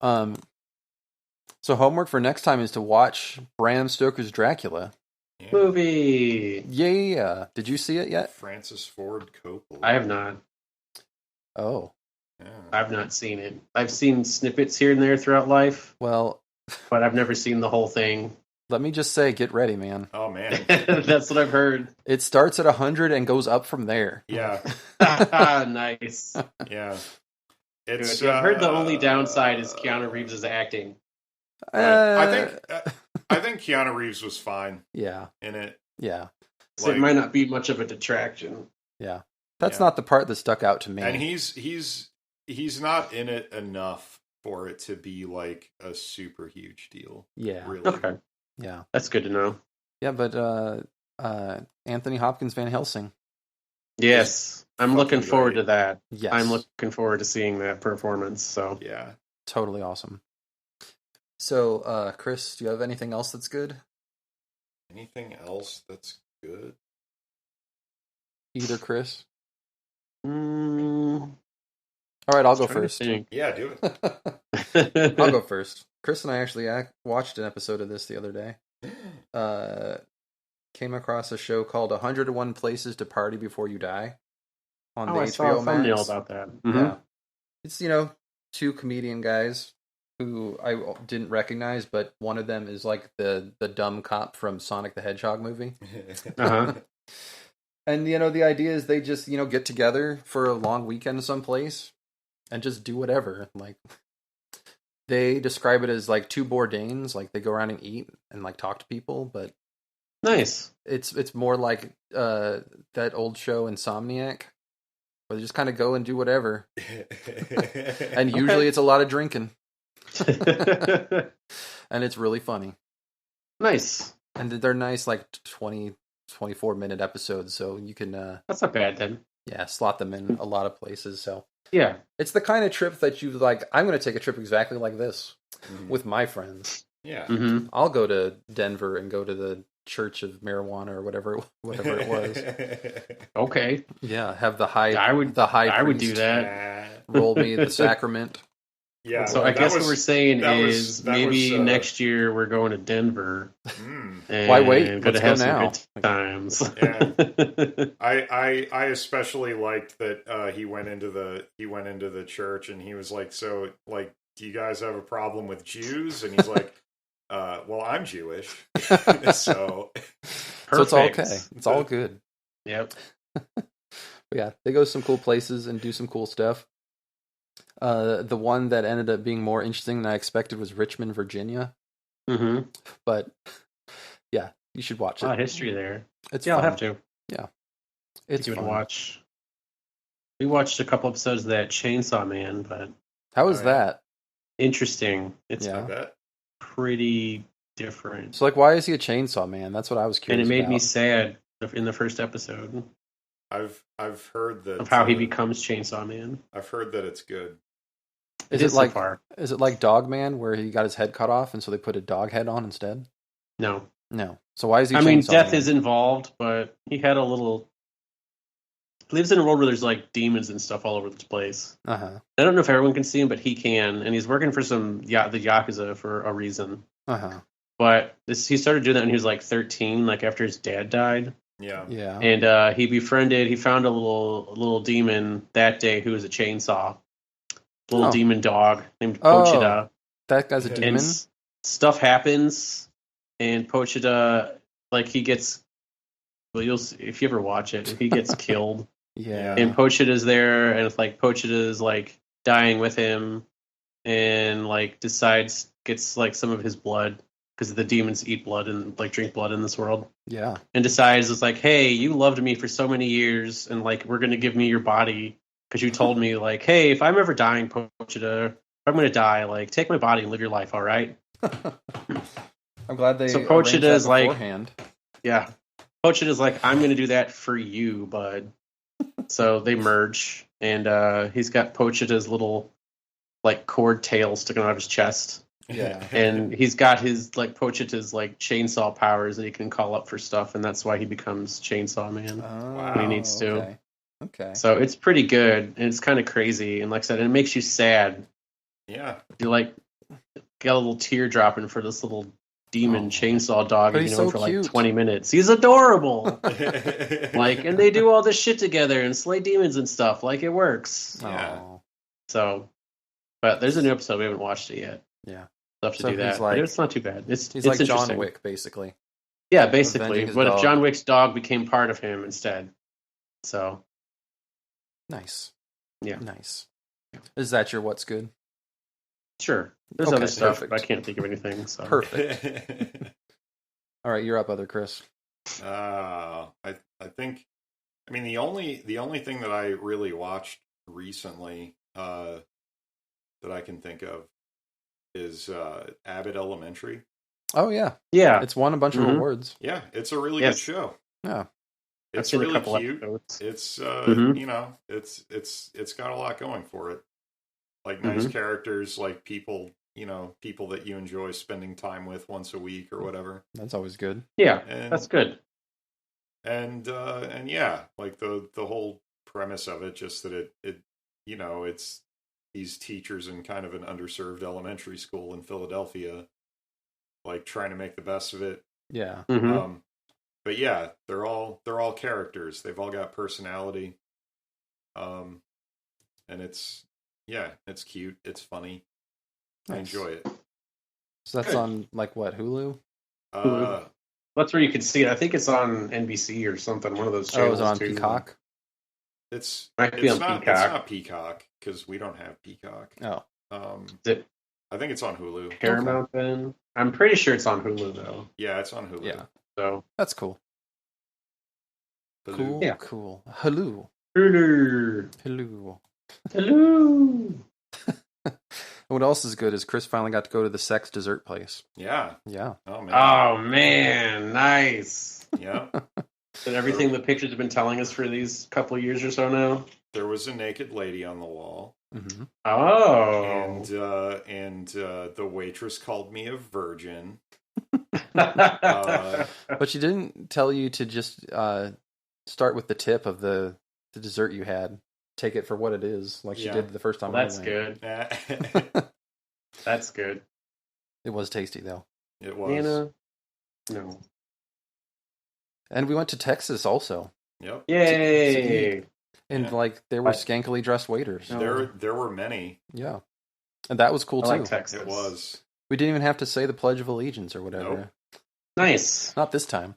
So homework for next time is to watch Bram Stoker's Dracula. Yeah. Movie. Yeah. Did you see it yet? Francis Ford Coppola. I have not. Oh. Yeah. I've not seen it. I've seen snippets here and there throughout life. Well, but I've never seen the whole thing. Let me just say, get ready, man. Oh, man. That's what I've heard. It starts at 100 and goes up from there. Yeah. Nice. Yeah. I've heard the only downside is Keanu Reeves' acting. I think Keanu Reeves was fine. Yeah. In it. Yeah. So it might not be much of a detraction. Yeah. That's not the part that stuck out to me. And he's not in it enough for it to be like a super huge deal. Yeah. Really. Okay. Yeah. That's good to know. Yeah, but Anthony Hopkins Van Helsing. Yes. I'm looking forward to that. Yes. I'm looking forward to seeing that performance. So yeah. Totally awesome. So, Chris, do you have anything else that's good? Anything else that's good? Either Chris? All right, I'll go first. Yeah, do it. I'll go first. Chris and I actually watched an episode of this the other day. Came across a show called 101 Places to Party Before You Die on the HBO I saw a thumbnail about that. Mm-hmm. Yeah. It's, two comedian guys who I didn't recognize, but one of them is like the dumb cop from Sonic the Hedgehog movie. Uh-huh. And, the idea is they just, get together for a long weekend someplace and just do whatever. Like, they describe it as like two Bourdains, like they go around and eat and like talk to people, but nice. It's more like that old show Insomniac, where they just kind of go and do whatever. And usually it's a lot of drinking. And it's really funny. Nice. And they're nice, like 24-minute episodes, so you can that's not bad then. Yeah, slot them in a lot of places. So yeah, it's the kind of trip that you like. I'm going to take a trip exactly like this with my friends. Yeah, I'll go to Denver and go to the Church of Marijuana or whatever it was. Okay, yeah, have the high. I would do that. Yeah. Roll me the sacrament. Yeah. So well, I guess that what was- we're saying that is was- that maybe was, next year we're going to Denver. And Why wait? Gonna Let's go have some now. good times. Yeah. I especially liked that he went into the church and he was like, so like, do you guys have a problem with Jews? And he's like, well, I'm Jewish, so So it's all Perfect. okay. It's all good. Yep. But yeah, they go to some cool places and do some cool stuff. The one that ended up being more interesting than I expected was Richmond, Virginia. Mm-hmm. But yeah, you should watch A lot it. of history there. It's Yeah, fun. I'll have to. It's Give it a fun. watch. We watched a couple episodes of that Chainsaw Man, but How was Oh, yeah. that? interesting. It's Yeah. I bet. pretty different. So like, why is he a chainsaw man? That's what I was And curious it made about. me sad in the first episode I've heard that of how he becomes Chainsaw Man. I've heard that it's good. Is It it is like so far. is it like Dog Man where he got his head cut off and so they put a dog head on instead? No. No. So why is he? I mean, Chainsaw death Man? is involved, but he had a little. He lives in a world where there's like demons and stuff all over the place. Uh-huh. I don't know if everyone can see him, but he can, and he's working for the Yakuza for a reason. Uh-huh. But he started doing that when he was like 13, like after his dad died, Yeah. Yeah. and he found a little demon that day who was a chainsaw, little Oh. demon dog named Oh. Pochita, That guy's a And demon. and stuff happens, and Pochita like he gets. Well, you'll see, if you ever watch it, he gets killed. Yeah. And Pochita's there, and it's like Pochita's like dying with him, and like gets like some of his blood because the demons eat blood and like drink blood in this world, Yeah. and decides it's like, hey, you loved me for so many years, and like we're gonna give me your body because you told me like, hey, if I'm ever dying, Pochita, if I'm gonna die, like take my body and live your life, all right? I'm glad they So arranged Pochita that is like- beforehand. Yeah, Pochita's like, I'm gonna do that for you, bud. So they merge, and he's got Pochita's little like cord tail sticking out of his chest, Yeah. and he's got his like Pochita's like chainsaw powers that he can call up for stuff, and that's why he becomes Chainsaw Man. Oh, When he needs to. Okay. Okay. So it's pretty good, and it's kind of crazy, and like I said, it makes you sad. Yeah. You like got a little tear dropping for this little demon Oh. chainsaw dog But you've he's known so for like cute. 20 minutes. He's adorable. Like, and they do all this shit together and slay demons and stuff. Like, it works. Yeah. Oh. So, but there's a new episode. We haven't watched it yet. Yeah. Stuff to So do that. he's like- But it's not too bad. It's He's it's like John interesting. Wick, basically. Yeah, basically. Avenging his But if dog. John Wick's dog became part of him instead. So, Nice. Yeah. Nice. Is that your what's good? sure. There's Okay, other stuff, perfect. but I can't think of anything. So. Perfect. All right, you're up, other Chris. I think, I mean, the only thing that I really watched recently that I can think of is Abbott Elementary. Oh yeah, Yeah. it's won a bunch of Mhm. awards. Yeah, it's a really Yes. good show. Yeah. I've It's seen a really couple cute. episodes. It's Mhm. you know, it's got a lot going for it. Like nice characters, like people that you enjoy spending time with once a week or whatever. That's always good. Yeah, And that's good. and yeah, like the whole premise of it, just that it it's these teachers in kind of an underserved elementary school in Philadelphia, like trying to make the best of it. Yeah. Mhm. But yeah, they're all characters. They've all got personality. And it's cute. It's funny. I Nice. enjoy it. So that's Good. on like what, Hulu? Uh, That's where you can see it. I think it's on NBC or something. One of those Oh, channels is it on too. Peacock? it's Might be on not Peacock. it's not Peacock because we don't have Peacock. Oh, Is it I think it's on Hulu. Paramount then? I'm pretty sure it's on Hulu though. Yeah, it's on Hulu. yeah. So That's cool. Hulu. Cool. Yeah. Cool. Hulu. Hulu. Hulu. Hello. What else is good is Chris finally got to go to the sex dessert place. Yeah. Yeah. Oh man. Oh man, nice. Yeah. And everything the pictures have been telling us for these couple of years or so now. There was a naked lady on the wall, Mm-hmm. Oh. and the waitress called me a virgin. But she didn't tell you to just start with the tip of the dessert you had. Take it for what it is, like she Yeah. did the first time. Well, that's I went. good. That's good. It was tasty, though. It was. Nana? No. And we went to Texas also. Yep. Yay! And, Yeah. there were scantily dressed waiters. There were many. Yeah. And that was cool, I too. like Texas. It was. We didn't even have to say the Pledge of Allegiance or whatever. Nope. Nice. Not this time.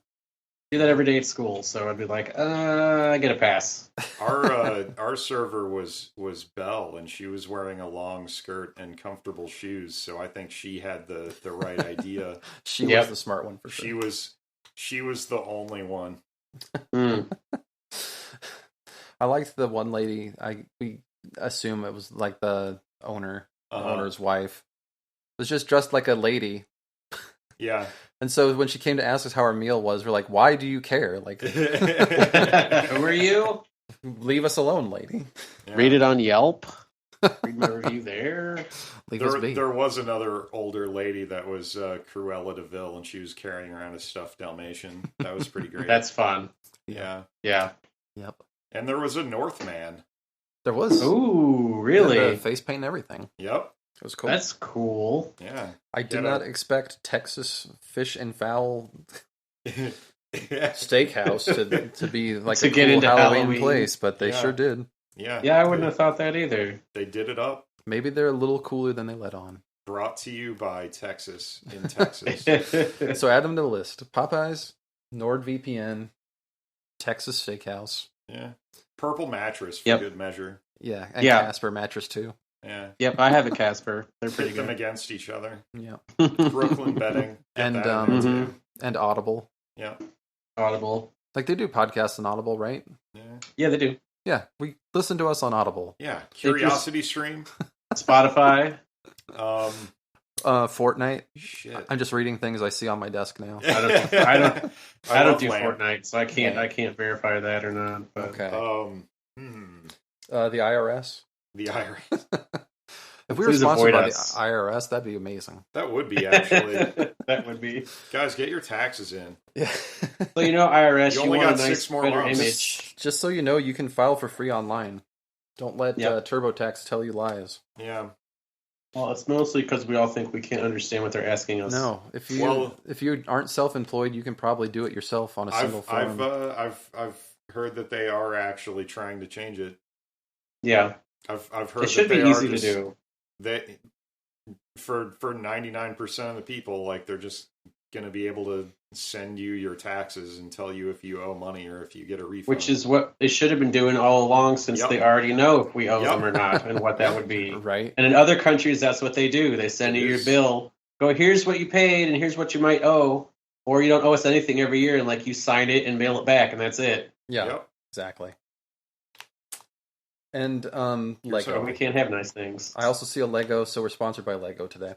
Do that every day at school, so I'd be like, I get a pass. Our server was Belle, and she was wearing a long skirt and comfortable shoes, so I think she had the right idea. She was the smart one for sure. She was the only one. I liked the one lady. We assume it was like the owner's wife. Was just dressed like a lady. Yeah. And so when she came to ask us how our meal was, we're like, "Why do you care? Like, Who are you? leave us alone, lady. Yeah. Read it on Yelp. Read my review there. Leave us be." There was another older lady that was Cruella de Vil, and she was carrying around a stuffed Dalmatian. That was pretty great. That's fun. Yeah. Yeah. Yep. And there was a Northman. There was. Ooh, really? Yeah, the face paint and everything. Yep. It was cool. That's cool. Yeah. I did not expect Texas fish and fowl steakhouse to be like To a get cool into Halloween, Halloween. place, but they Yeah. sure did. Yeah. Yeah, I wouldn't have thought that either. They did it up. Maybe they're a little cooler than they let on. Brought to you by Texas in Texas. So add them to the list. Popeyes, NordVPN, Texas Steakhouse. Yeah. Purple mattress for Yep. good measure. Yeah, and Yeah. Casper mattress too. Yeah. Yep, I have a Casper. They're pretty Pit them good. against each other. Yeah. Brooklyn bedding. Get And, that in there, mhm. too. And Audible. Yeah. Audible. Like they do podcasts on Audible, right? Yeah. Yeah, they do. Yeah, we listen to us on Audible. Yeah. Curiosity Stream. Spotify. Fortnite. Shit. I'm just reading things I see on my desk now. I don't love do Lamb. Fortnite, so I can't verify that or not. But Okay. The The IRS. IRS. If we were Please sponsored avoid by us. the IRS, that'd be amazing. That would be actually. that would be. Guys, get your taxes in. Yeah. Well, IRS, You you, only want a got nice 6 more better months. image. Just so you know, you can file for free online. Don't let Yep. TurboTax tell you lies. Yeah. Well, it's mostly because we all think we can't understand what they're asking us. No, if you aren't self-employed, you can probably do it yourself on a single form. I've heard that they are actually trying to change it. Yeah, I've heard it should that be they easy are to just, do. They for 99% of the people, like they're just going to be able to send you your taxes and tell you if you owe money or if you get a refund. Which is what they should have been doing all along, since Yep. they already know if we owe Yep. them or not and what that would be. Right? And in other countries, that's what they do. They send It you your is. bill. Go, here's what you paid, and here's what you might owe, or you don't owe us anything every year, and like you sign it and mail it back, and that's it. Yeah, Yep. exactly. And You're Lego. So we can't have nice things. I also see a Lego, so we're sponsored by Lego today.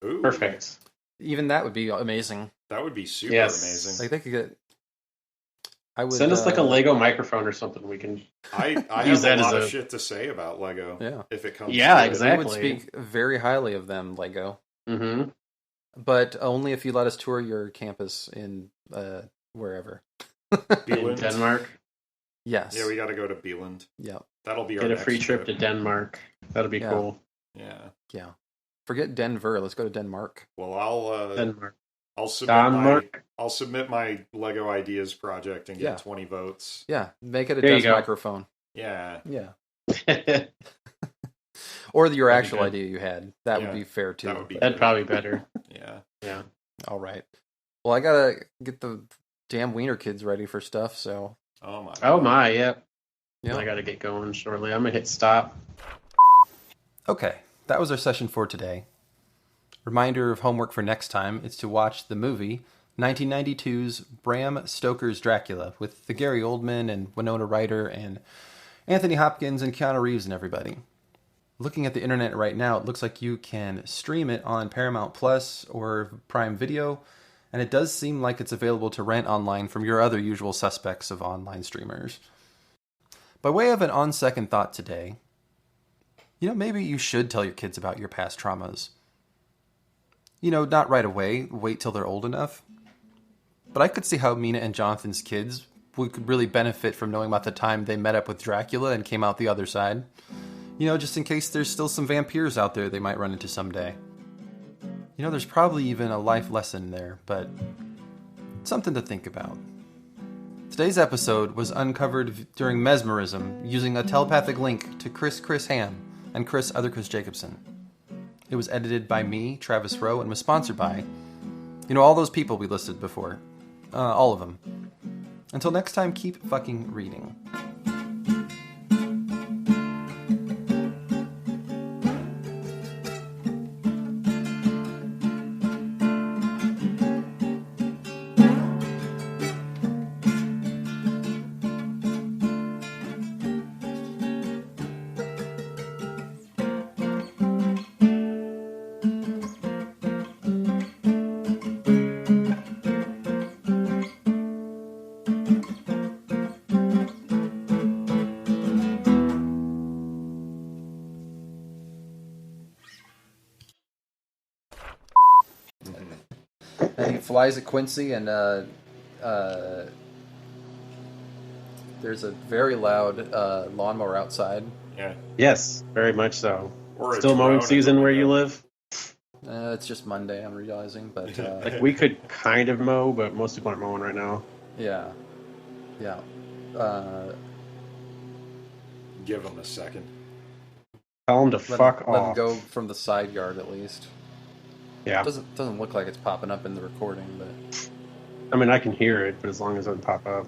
Ooh, Perfect. Even that would be amazing. That would be super Yes. amazing. Like they could get. I would Send us like a Lego microphone or something. We can. I Use have that a as lot of a- shit to say about Lego. Yeah. If it comes. Yeah, to it. exactly. We would speak very highly of them, Lego, Mm-hmm. but only if you let us tour your campus in wherever. In Bieland. Denmark. Yes. Yeah, we got to go to Bieland. Yeah. That'll be our Get a next free trip to Denmark. That'll be Yeah. cool. Yeah. Yeah. Forget Denver. Let's go to Denmark. Well, Denmark. I'll submit Denmark. I'll submit my Lego ideas project and get Yeah. 20 votes. Yeah. Make it a There you desk go. microphone. Yeah. Yeah. That'd Or your That'd be actual good. idea you had. That Yeah, would be fair too. that would be probably be better. Yeah. Yeah. All right. Well, I gotta get the damn Wiener kids ready for stuff. So Oh my. Oh my, yep. yeah. I got to get going shortly. I'm gonna hit stop. Okay, that was our session for today. Reminder of homework for next time is to watch the movie 1992's Bram Stoker's Dracula with the Gary Oldman and Winona Ryder and Anthony Hopkins and Keanu Reeves and everybody. Looking at the internet right now, it looks like you can stream it on Paramount Plus or Prime Video, and it does seem like it's available to rent online from your other usual suspects of online streamers. By way of an on-second thought today, maybe you should tell your kids about your past traumas. Not right away, wait till they're old enough. But I could see how Mina and Jonathan's kids could really benefit from knowing about the time they met up with Dracula and came out the other side. Just in case there's still some vampires out there they might run into someday. You know, there's probably even a life lesson there, but something to think about. Today's episode was uncovered during mesmerism using a telepathic link to Chris Ham and Chris Jacobson. It was edited by me, Travis Rowe, and was sponsored by, all those people we listed before. All of them. Until next time, keep fucking reading. And he flies at Quincy, and there's a very loud lawnmower outside. Yeah. Yes, very much so. Or a Still mowing drone season at the where you window. live? It's just Monday, I'm realizing, but Like, we could kind of mow, but most people aren't mowing right now. yeah. Give him a second. Tell them to fuck Let him off. go from the side yard at least. Yeah. Doesn't look like it's popping up in the recording, but I mean, I can hear it, but as long as it doesn't pop up.